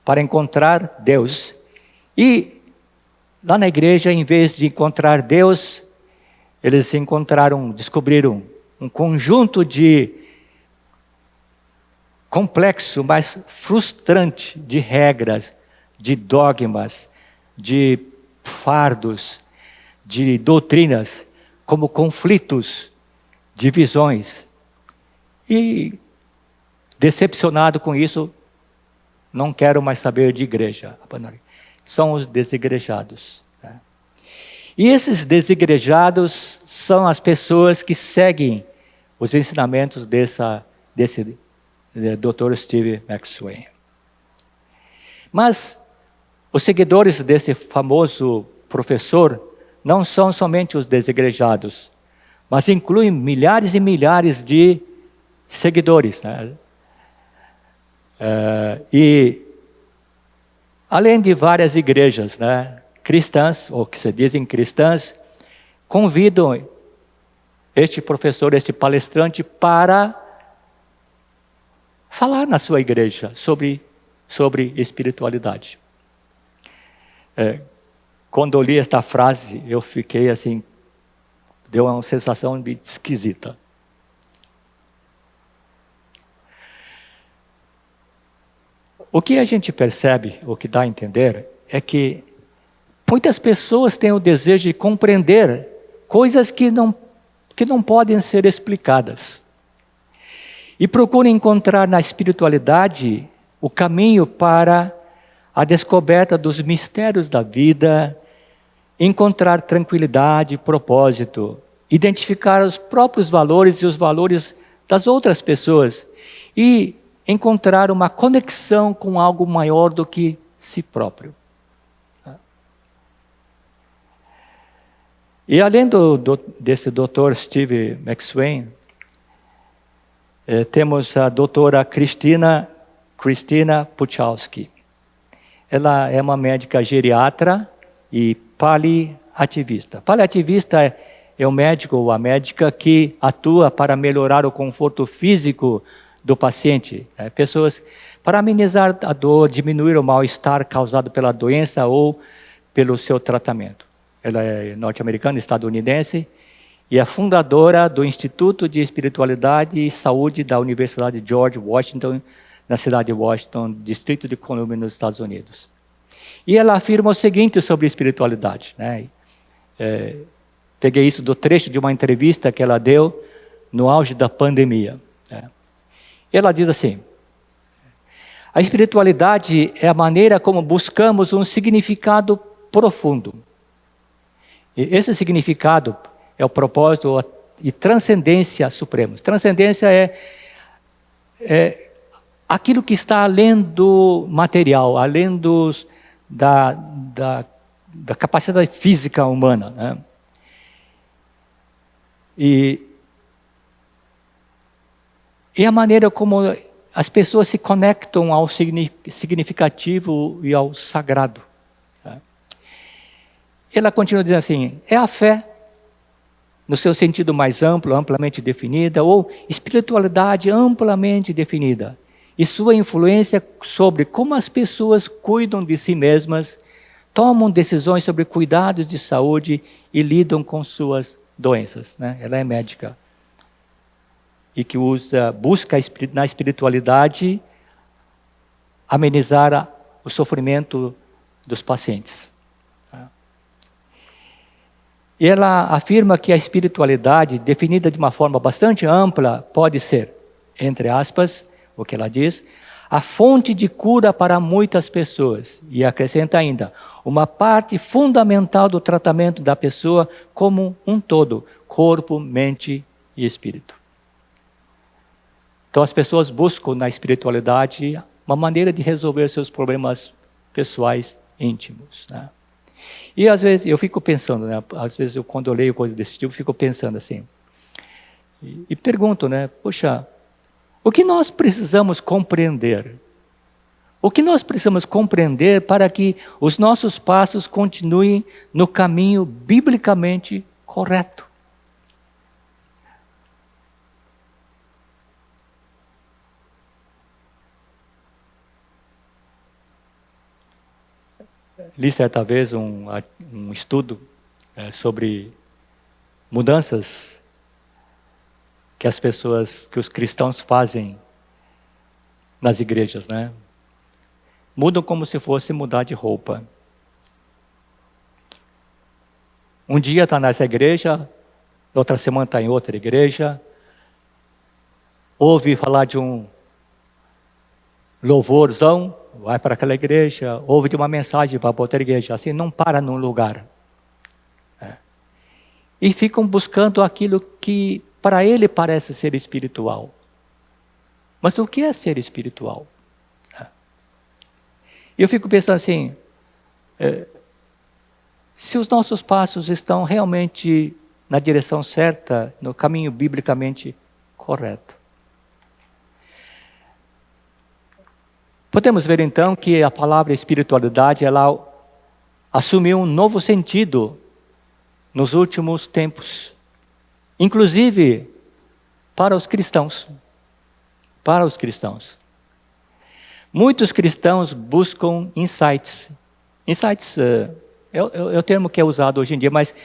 para encontrar Deus. E lá na igreja, em vez de encontrar Deus, eles descobriram um conjunto de complexo, mas frustrante de regras, de dogmas, de fardos, de doutrinas, como conflitos, divisões. E, decepcionado com isso, não quero mais saber de igreja. São os desigrejados. Né? E esses desigrejados são as pessoas que seguem os ensinamentos desse Dr. Steve McSwain. Mas os seguidores desse famoso professor não são somente os desigrejados, mas incluem milhares e milhares de seguidores. Né? E além de várias igrejas, né, cristãs, ou que se dizem cristãs, convidam este professor, este palestrante, para falar na sua igreja sobre espiritualidade. Quando eu li esta frase, eu fiquei assim, deu uma sensação de esquisita. O que a gente percebe, o que dá a entender, é que muitas pessoas têm o desejo de compreender coisas que não podem ser explicadas. E procuram encontrar na espiritualidade o caminho para a descoberta dos mistérios da vida, encontrar tranquilidade, propósito, identificar os próprios valores e os valores das outras pessoas e encontrar uma conexão com algo maior do que si próprio. E além desse Dr. Steve McSwain, temos a doutora Cristina Puchalski. Ela é uma médica geriatra e paliativista. Paliativista é o médico ou a médica que atua para melhorar o conforto físico do paciente. Pessoas para amenizar a dor, diminuir o mal-estar causado pela doença ou pelo seu tratamento. Ela é norte-americana, estadunidense, e é fundadora do Instituto de Espiritualidade e Saúde da Universidade George Washington, na cidade de Washington, Distrito de Colômbia, nos Estados Unidos. E ela afirma o seguinte sobre espiritualidade. Né? Peguei isso do trecho de uma entrevista que ela deu no auge da pandemia. Né? Ela diz assim: a espiritualidade é a maneira como buscamos um significado profundo. E esse significado é o propósito e transcendência supremos. Transcendência é aquilo que está além do material, além da capacidade física humana. Né? E a maneira como as pessoas se conectam ao significativo e ao sagrado. Tá? Ela continua dizendo assim: é a fé, no seu sentido mais amplo, amplamente definida, ou espiritualidade amplamente definida, e sua influência sobre como as pessoas cuidam de si mesmas, tomam decisões sobre cuidados de saúde e lidam com suas doenças. Né? Ela é médica. E que busca na espiritualidade amenizar o sofrimento dos pacientes. E ela afirma que a espiritualidade, definida de uma forma bastante ampla, pode ser, entre aspas, o que ela diz, a fonte de cura para muitas pessoas. E acrescenta ainda, uma parte fundamental do tratamento da pessoa como um todo, corpo, mente e espírito. Então as pessoas buscam na espiritualidade uma maneira de resolver seus problemas pessoais íntimos, né? E às vezes eu fico pensando, né? Às vezes quando eu leio coisas desse tipo, eu fico pensando assim. E pergunto, né? Poxa, o que nós precisamos compreender? O que nós precisamos compreender para que os nossos passos continuem no caminho biblicamente correto? Li certa vez um estudo sobre mudanças que os cristãos fazem nas igrejas, né? Mudam como se fosse mudar de roupa. Um dia está nessa igreja, outra semana está em outra igreja, ouve falar de um louvorzão, vai para aquela igreja, ouve de uma mensagem, vai para outra igreja, assim, não para num lugar. E ficam buscando aquilo que para ele parece ser espiritual. Mas o que é ser espiritual? E eu fico pensando assim, se os nossos passos estão realmente na direção certa, no caminho biblicamente correto. Podemos ver então que a palavra espiritualidade, ela assumiu um novo sentido nos últimos tempos. Inclusive para os cristãos. Para os cristãos. Muitos cristãos buscam insights. Insights é o termo que é usado hoje em dia, mas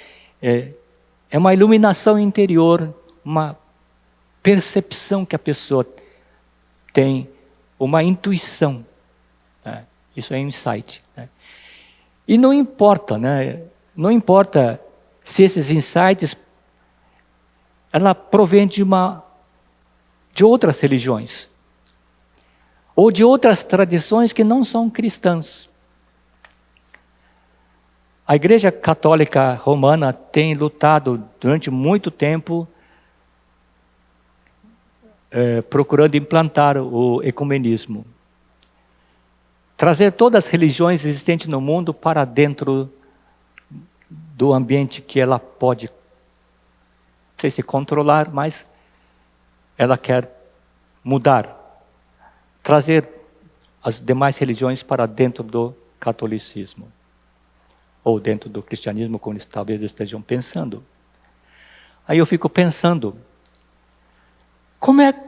é uma iluminação interior, uma percepção que a pessoa tem, uma intuição. Né? Isso é insight. Né? E não importa, né? Não importa se esses insights ela provém de outras religiões ou de outras tradições que não são cristãs. A Igreja Católica Romana tem lutado durante muito tempo procurando implantar o ecumenismo. Trazer todas as religiões existentes no mundo para dentro do ambiente que ela pode, não sei se controlar, mas ela quer mudar. Trazer as demais religiões para dentro do catolicismo. Ou dentro do cristianismo, como eles talvez estejam pensando. Aí eu fico pensando,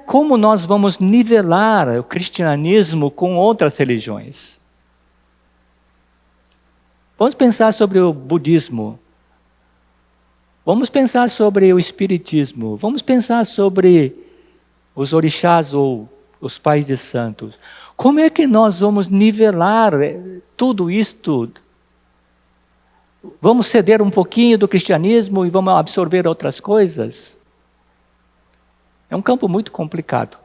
como nós vamos nivelar o cristianismo com outras religiões? Vamos pensar sobre o budismo. Vamos pensar sobre o espiritismo. Vamos pensar sobre os orixás ou os pais de santos. Como é que nós vamos nivelar tudo isto? Vamos ceder um pouquinho do cristianismo e vamos absorver outras coisas? É um campo muito complicado.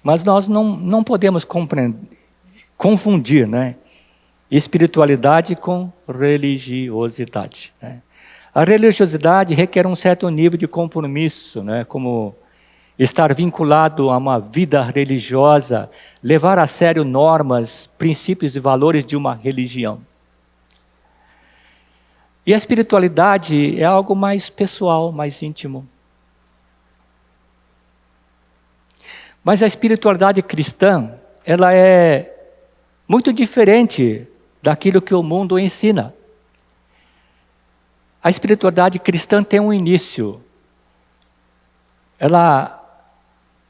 Mas nós não podemos confundir, né, espiritualidade com religiosidade. Né? A religiosidade requer um certo nível de compromisso, né, como estar vinculado a uma vida religiosa, levar a sério normas, princípios e valores de uma religião. E a espiritualidade é algo mais pessoal, mais íntimo. Mas a espiritualidade cristã, ela é muito diferente daquilo que o mundo ensina. A espiritualidade cristã tem um início. Ela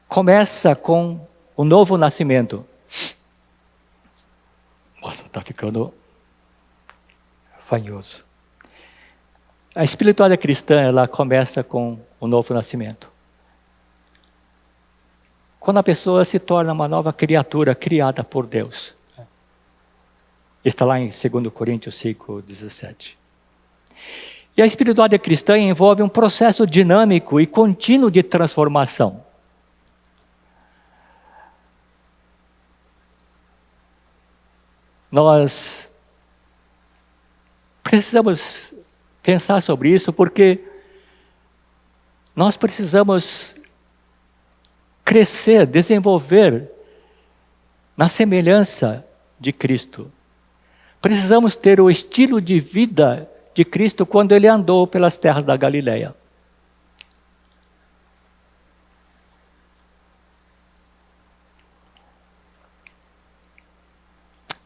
começa com o novo nascimento. Nossa, está ficando fanhoso. A espiritualidade cristã, ela começa com o novo nascimento. quando a pessoa se torna uma nova criatura criada por Deus. Está lá em 2 Coríntios 5:17. E a espiritualidade cristã envolve um processo dinâmico e contínuo de transformação. Nós precisamos pensar sobre isso, porque nós precisamos crescer, desenvolver na semelhança de Cristo. Precisamos ter o estilo de vida de Cristo quando ele andou pelas terras da Galileia.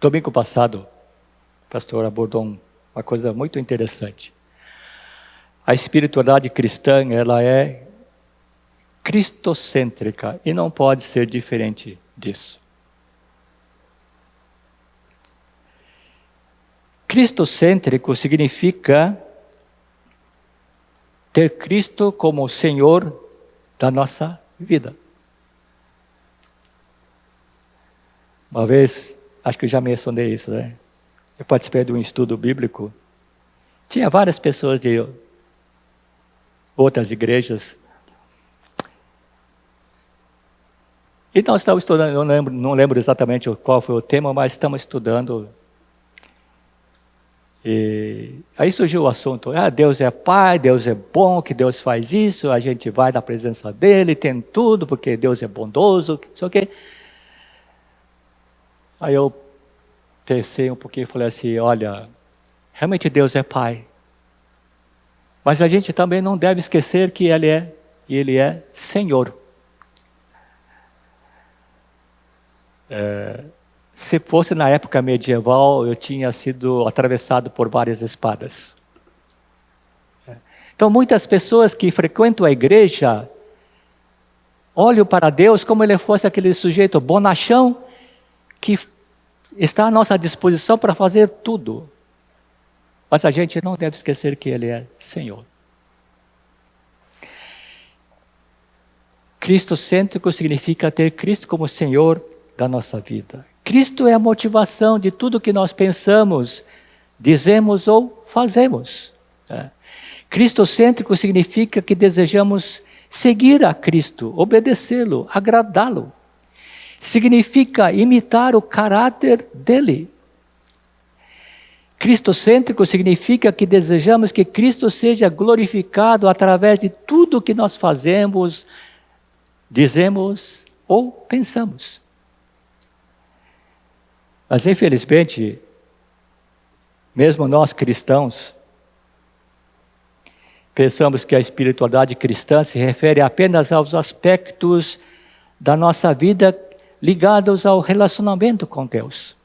Domingo passado, o pastor abordou uma coisa muito interessante. A espiritualidade cristã, ela é cristocêntrica e não pode ser diferente disso. Cristocêntrico significa ter Cristo como Senhor da nossa vida. Uma vez, acho que eu já mencionei isso, né? Eu participei de um estudo bíblico. Tinha várias pessoas de outras igrejas. E nós estamos estudando, eu não lembro exatamente qual foi o tema, mas estamos estudando. E aí surgiu o assunto, Deus é Pai, Deus é bom, que Deus faz isso, a gente vai na presença dEle, tem tudo, porque Deus é bondoso, não sei o quê. Aí eu pensei um pouquinho e falei assim, olha, realmente Deus é Pai. Mas a gente também não deve esquecer que Ele é Senhor. Se fosse na época medieval, eu tinha sido atravessado por várias espadas. Então, muitas pessoas que frequentam a igreja olham para Deus como ele fosse aquele sujeito bonachão que está à nossa disposição para fazer tudo. Mas a gente não deve esquecer que Ele é Senhor. Cristocêntrico significa ter Cristo como Senhor da nossa vida. Cristo é a motivação de tudo que nós pensamos, dizemos ou fazemos. Cristocêntrico significa que desejamos seguir a Cristo, obedecê-lo, agradá-lo. Significa imitar o caráter dele. Cristocêntrico significa que desejamos que Cristo seja glorificado através de tudo que nós fazemos, dizemos ou pensamos. Mas infelizmente, mesmo nós cristãos, pensamos que a espiritualidade cristã se refere apenas aos aspectos da nossa vida ligados ao relacionamento com Deus.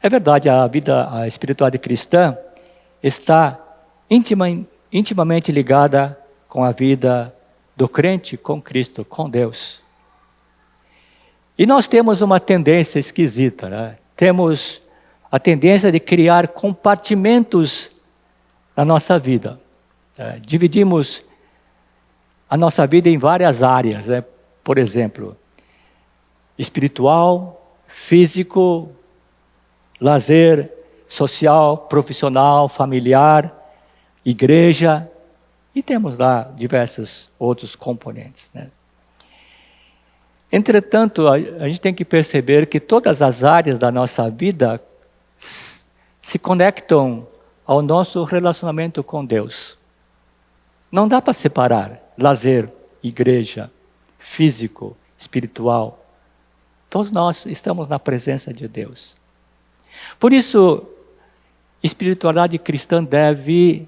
É verdade, a espiritualidade cristã está intimamente ligada com a vida do crente com Cristo, com Deus. E nós temos uma tendência esquisita, né? Temos a tendência de criar compartimentos na nossa vida. Dividimos a nossa vida em várias áreas, né? Por exemplo, espiritual, físico, lazer, social, profissional, familiar, igreja, e temos lá diversos outros componentes, né? Entretanto, a gente tem que perceber que todas as áreas da nossa vida se conectam ao nosso relacionamento com Deus. Não dá para separar lazer, igreja, físico, espiritual. Todos nós estamos na presença de Deus. Por isso, espiritualidade cristã deve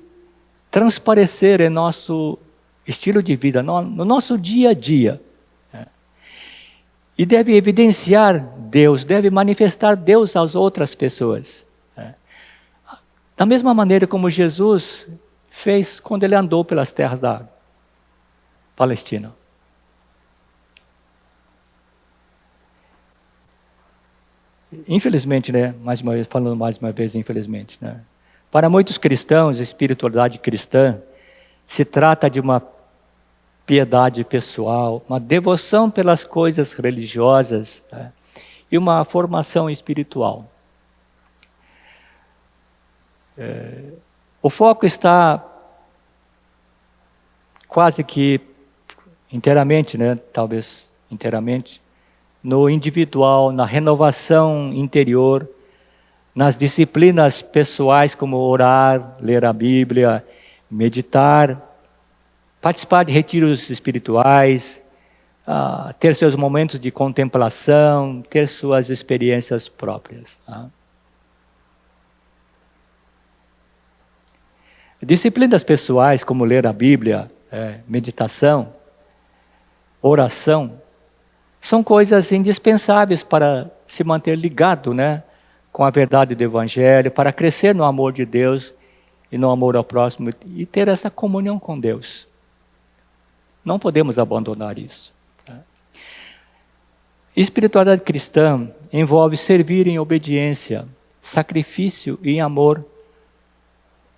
transparecer em nosso estilo de vida, no nosso dia a dia. E deve evidenciar Deus, deve manifestar Deus às outras pessoas. Da mesma maneira como Jesus fez quando ele andou pelas terras da Palestina. Infelizmente, né? Falando mais uma vez, infelizmente, né? Para muitos cristãos, a espiritualidade cristã se trata de uma piedade pessoal, uma devoção pelas coisas religiosas, né? E uma formação espiritual. O foco está quase que inteiramente, né? Talvez inteiramente, no individual, na renovação interior, nas disciplinas pessoais como orar, ler a Bíblia, meditar, participar de retiros espirituais, ter seus momentos de contemplação, ter suas experiências próprias. Disciplinas pessoais como ler a Bíblia, meditação, oração, são coisas indispensáveis para se manter ligado, né, com a verdade do Evangelho, para crescer no amor de Deus e no amor ao próximo e ter essa comunhão com Deus. Não podemos abandonar isso. Espiritualidade cristã envolve servir em obediência, sacrifício e em amor,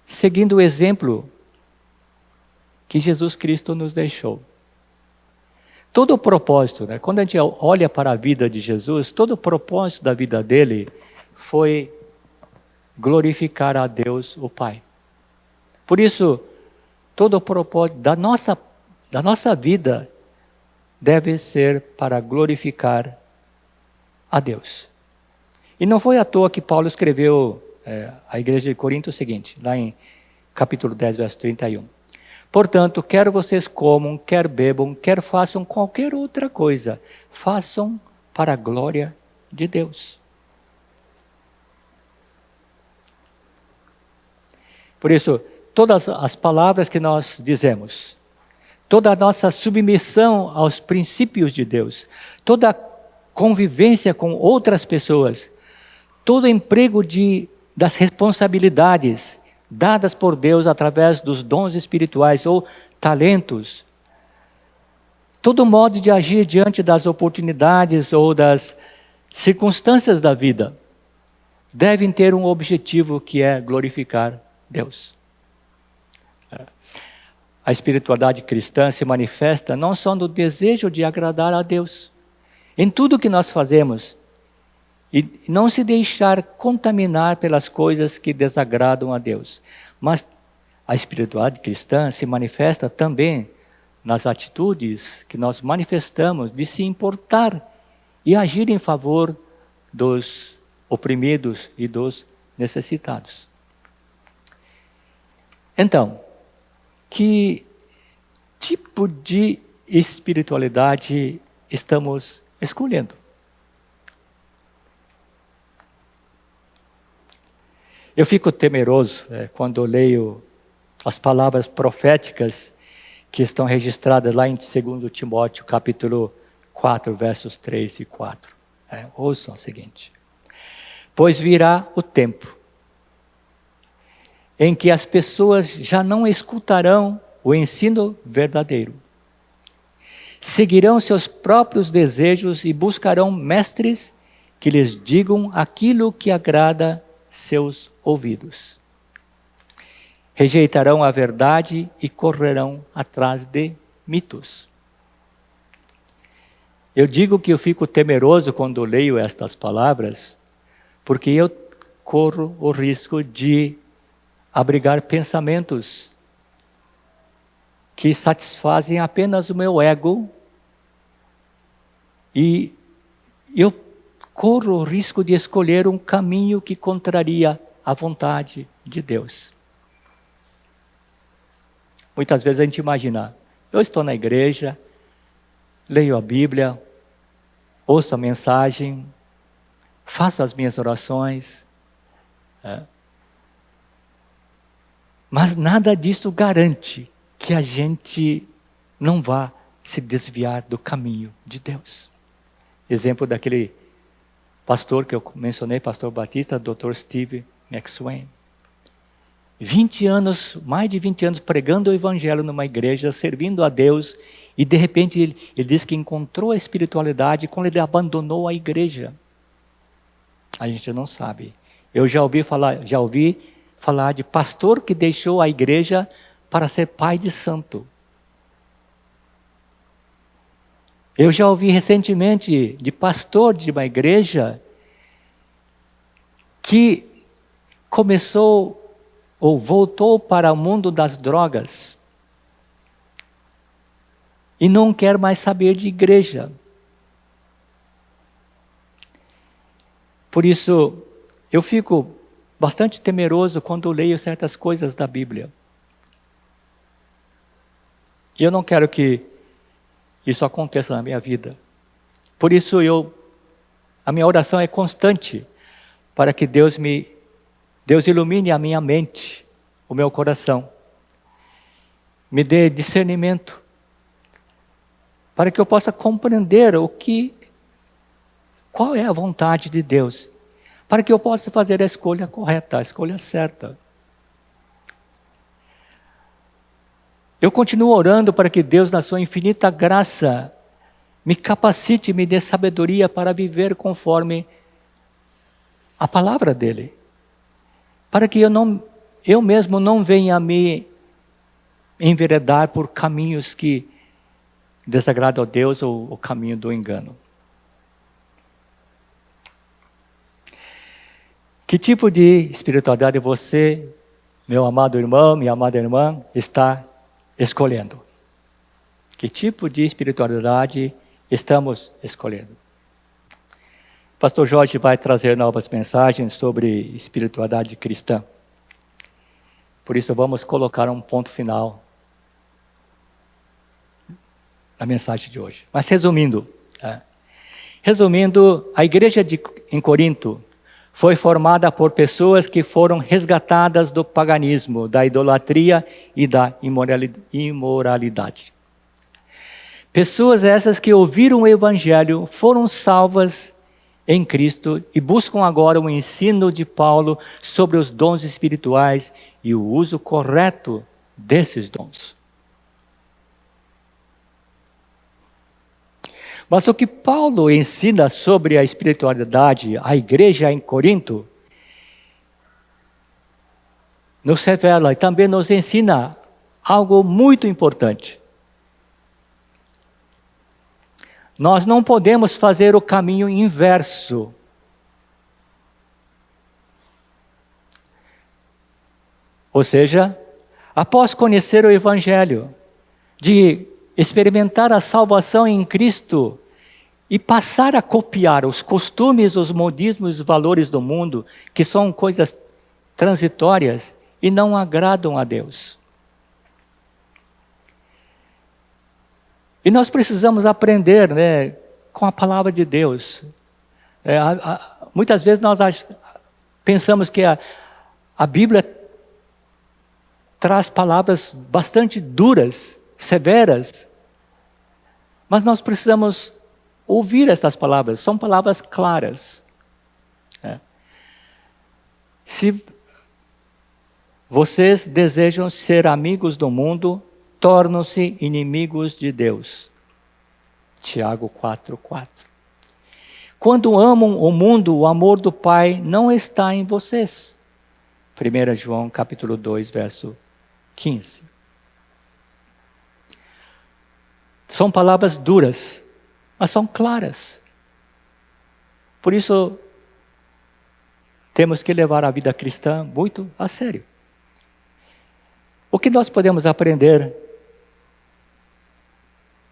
seguindo o exemplo que Jesus Cristo nos deixou. Todo o propósito, né? Quando a gente olha para a vida de Jesus, todo o propósito da vida dele foi glorificar a Deus, o Pai. Por isso, todo o propósito da nossa vida deve ser para glorificar a Deus. E não foi à toa que Paulo escreveu à igreja de Corinto o seguinte, lá em capítulo 10, verso 31. Portanto, quer vocês comam, quer bebam, quer façam qualquer outra coisa, façam para a glória de Deus. Por isso, todas as palavras que nós dizemos, toda a nossa submissão aos princípios de Deus, toda a convivência com outras pessoas, todo o emprego das responsabilidades dadas por Deus através dos dons espirituais ou talentos, todo modo de agir diante das oportunidades ou das circunstâncias da vida, devem ter um objetivo que é glorificar Deus. A espiritualidade cristã se manifesta não só no desejo de agradar a Deus, em tudo que nós fazemos, e não se deixar contaminar pelas coisas que desagradam a Deus. Mas a espiritualidade cristã se manifesta também nas atitudes que nós manifestamos de se importar e agir em favor dos oprimidos e dos necessitados. Então, que tipo de espiritualidade estamos escolhendo? Eu fico temeroso quando eu leio as palavras proféticas que estão registradas lá em 2 Timóteo, capítulo 4, versos 3 e 4. Ouçam o seguinte. Pois virá o tempo em que as pessoas já não escutarão o ensino verdadeiro. Seguirão seus próprios desejos e buscarão mestres que lhes digam aquilo que agrada seus ouvidos. Rejeitarão a verdade e correrão atrás de mitos. Eu digo que eu fico temeroso quando leio estas palavras, porque eu corro o risco de abrigar pensamentos que satisfazem apenas o meu ego, e eu corro o risco de escolher um caminho que contraria a vontade de Deus. Muitas vezes a gente imagina, eu estou na igreja, leio a Bíblia, ouço a mensagem, faço as minhas orações, mas nada disso garante que a gente não vá se desviar do caminho de Deus. Exemplo daquele pastor que eu mencionei, pastor Batista, Dr. Steve McSwain. 20 anos, mais de 20 anos pregando o evangelho numa igreja, servindo a Deus, e de repente ele diz que encontrou a espiritualidade quando ele abandonou a igreja. A gente não sabe. Eu já ouvi falar de pastor que deixou a igreja para ser pai de santo. Eu já ouvi recentemente de pastor de uma igreja que começou ou voltou para o mundo das drogas e não quer mais saber de igreja. Por isso, eu fico bastante temeroso quando leio certas coisas da Bíblia. E eu não quero que isso aconteça na minha vida. Por isso, a minha oração é constante para que Deus ilumine a minha mente, o meu coração. Me dê discernimento para que eu possa compreender qual é a vontade de Deus, para que eu possa fazer a escolha correta, a escolha certa. Eu continuo orando para que Deus, na sua infinita graça, me capacite, me dê sabedoria para viver conforme a palavra dele. Para que eu mesmo não venha me enveredar por caminhos que desagradam a Deus ou o caminho do engano. Que tipo de espiritualidade você, meu amado irmão, minha amada irmã, está escolhendo? Que tipo de espiritualidade estamos escolhendo? Pastor Jorge vai trazer novas mensagens sobre espiritualidade cristã. Por isso vamos colocar um ponto final na mensagem de hoje. Mas resumindo, a igreja em Corinto foi formada por pessoas que foram resgatadas do paganismo, da idolatria e da imoralidade. Pessoas essas que ouviram o Evangelho, foram salvas em Cristo e buscam agora o ensino de Paulo sobre os dons espirituais e o uso correto desses dons. Mas o que Paulo ensina sobre a espiritualidade à igreja em Corinto nos revela e também nos ensina algo muito importante. Nós não podemos fazer o caminho inverso. Ou seja, após conhecer o Evangelho, de experimentar a salvação em Cristo e passar a copiar os costumes, os modismos, os valores do mundo, que são coisas transitórias e não agradam a Deus. E nós precisamos aprender, com a palavra de Deus. Muitas vezes nós pensamos que a Bíblia traz palavras bastante duras, severas, mas nós precisamos ouvir essas palavras, são palavras claras. Se vocês desejam ser amigos do mundo, tornam-se inimigos de Deus. Tiago 4:4. Quando amam o mundo, o amor do Pai não está em vocês. 1 João capítulo 2, verso 15. São palavras duras, mas são claras. Por isso, temos que levar a vida cristã muito a sério. O que nós podemos aprender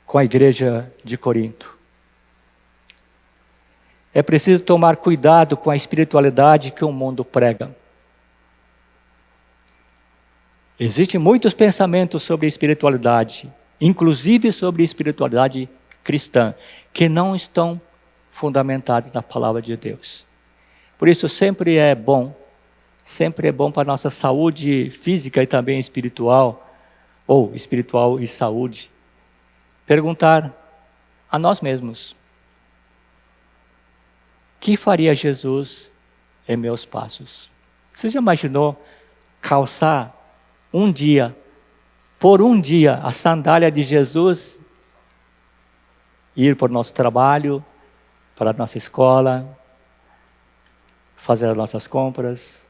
com a igreja de Corinto? É preciso tomar cuidado com a espiritualidade que o mundo prega. Existem muitos pensamentos sobre espiritualidade, inclusive sobre espiritualidade cristã, que não estão fundamentados na palavra de Deus. Por isso sempre é bom para a nossa saúde física e também espiritual, ou espiritual e saúde, perguntar a nós mesmos: que faria Jesus em meus passos? Você já imaginou calçar por um dia, a sandália de Jesus, ir para o nosso trabalho, para a nossa escola, fazer as nossas compras?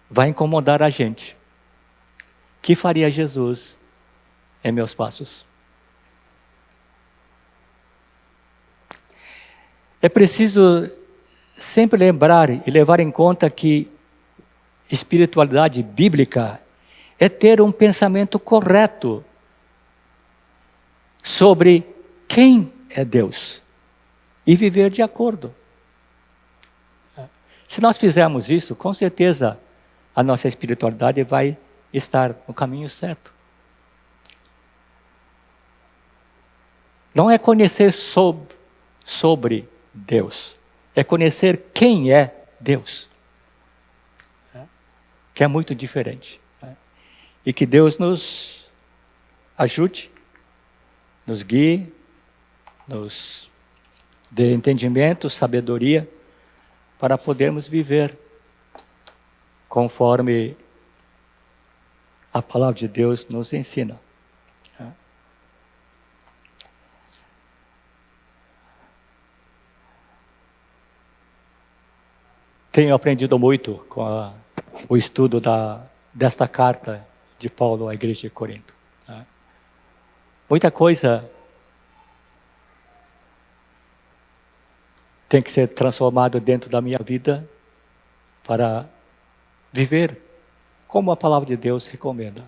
Vai incomodar a gente. O que faria Jesus em meus passos. É preciso sempre lembrar e levar em conta que espiritualidade bíblica é ter um pensamento correto sobre quem é Deus e viver de acordo. Se nós fizermos isso, com certeza a nossa espiritualidade vai estar no caminho certo. Não é conhecer sobre Deus, é conhecer quem é Deus, que é muito diferente. E que Deus nos ajude, nos guie, nos dê entendimento, sabedoria, para podermos viver conforme a palavra de Deus nos ensina. Tenho aprendido muito com o estudo desta carta de Paulo à igreja de Corinto. Muita coisa tem que ser transformado dentro da minha vida para viver como a palavra de Deus recomenda.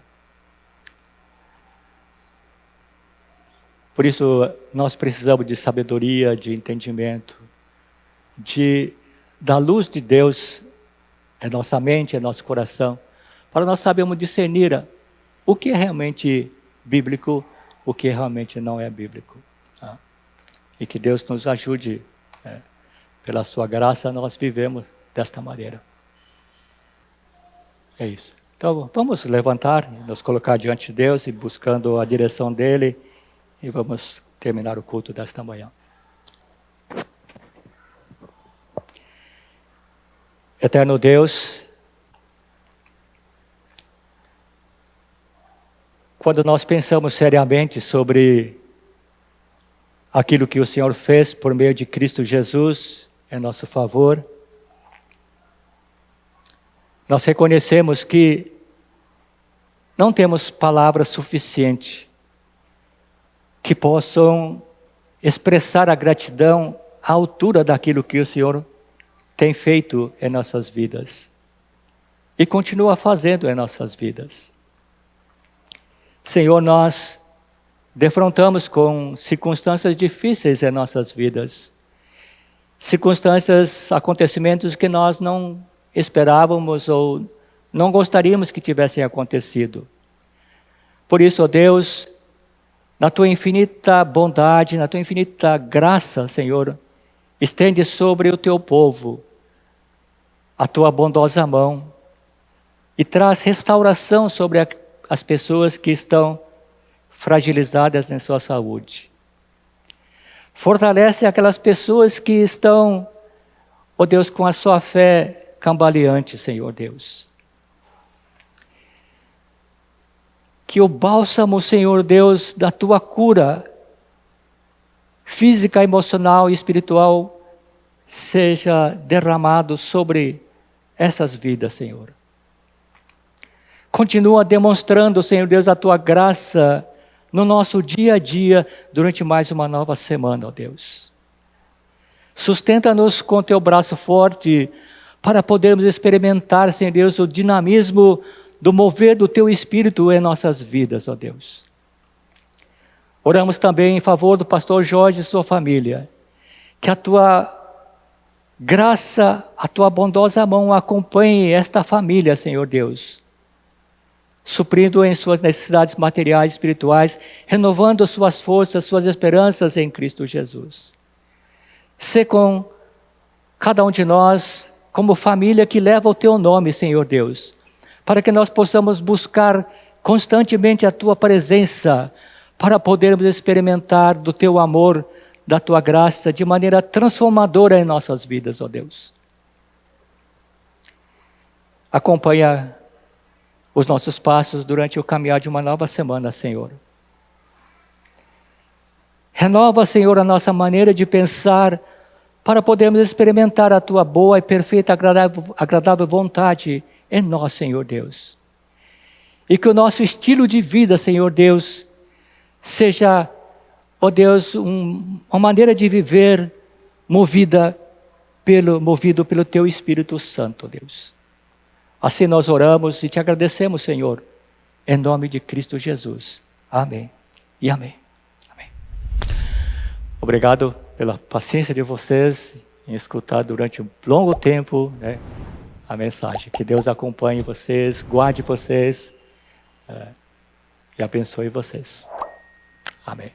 Por isso, nós precisamos de sabedoria, de entendimento, da luz de Deus em nossa mente, em nosso coração, para nós sabermos discernir o que é realmente bíblico, o que realmente não é bíblico. E que Deus nos ajude, pela sua graça, nós vivemos desta maneira. É isso. Então, vamos levantar, nos colocar diante de Deus e buscando a direção dEle, e vamos terminar o culto desta manhã. Eterno Deus, quando nós pensamos seriamente sobre aquilo que o Senhor fez por meio de Cristo Jesus em nosso favor, nós reconhecemos que não temos palavras suficientes que possam expressar a gratidão à altura daquilo que o Senhor tem feito em nossas vidas e continua fazendo em nossas vidas. Senhor, nós defrontamos com circunstâncias difíceis em nossas vidas, circunstâncias, acontecimentos que nós não esperávamos ou não gostaríamos que tivessem acontecido. Por isso, ó Deus, na Tua infinita bondade, na Tua infinita graça, Senhor, estende sobre o Teu povo a Tua bondosa mão e traz restauração sobre as pessoas que estão fragilizadas em sua saúde. Fortalece aquelas pessoas que estão, ó Deus, com a sua fé cambaleante, Senhor Deus. Que o bálsamo, Senhor Deus, da Tua cura física, emocional e espiritual seja derramado sobre essas vidas, Senhor. Continua demonstrando, Senhor Deus, a Tua graça no nosso dia a dia durante mais uma nova semana, ó Deus. Sustenta-nos com Teu braço forte para podermos experimentar, Senhor Deus, o dinamismo do mover do Teu Espírito em nossas vidas, ó Deus. Oramos também em favor do pastor Jorge e sua família, que a Tua graça, a Tua bondosa mão acompanhe esta família, Senhor Deus, suprindo em suas necessidades materiais e espirituais, renovando suas forças, suas esperanças em Cristo Jesus. Sê com cada um de nós como família que leva o Teu nome, Senhor Deus, para que nós possamos buscar constantemente a Tua presença, para podermos experimentar do Teu amor, da Tua graça, de maneira transformadora em nossas vidas, ó Deus. Acompanha os nossos passos durante o caminhar de uma nova semana, Senhor. Renova, Senhor, a nossa maneira de pensar para podermos experimentar a Tua boa e perfeita, agradável vontade em nós, Senhor Deus. E que o nosso estilo de vida, Senhor Deus, seja, ó Deus, uma maneira de viver movido pelo Teu Espírito Santo, Deus. Assim nós oramos e te agradecemos, Senhor, em nome de Cristo Jesus. Amém e amém. Amém. Obrigado pela paciência de vocês em escutar durante um longo tempo, né, a mensagem. Que Deus acompanhe vocês, guarde vocês e abençoe vocês. Amém.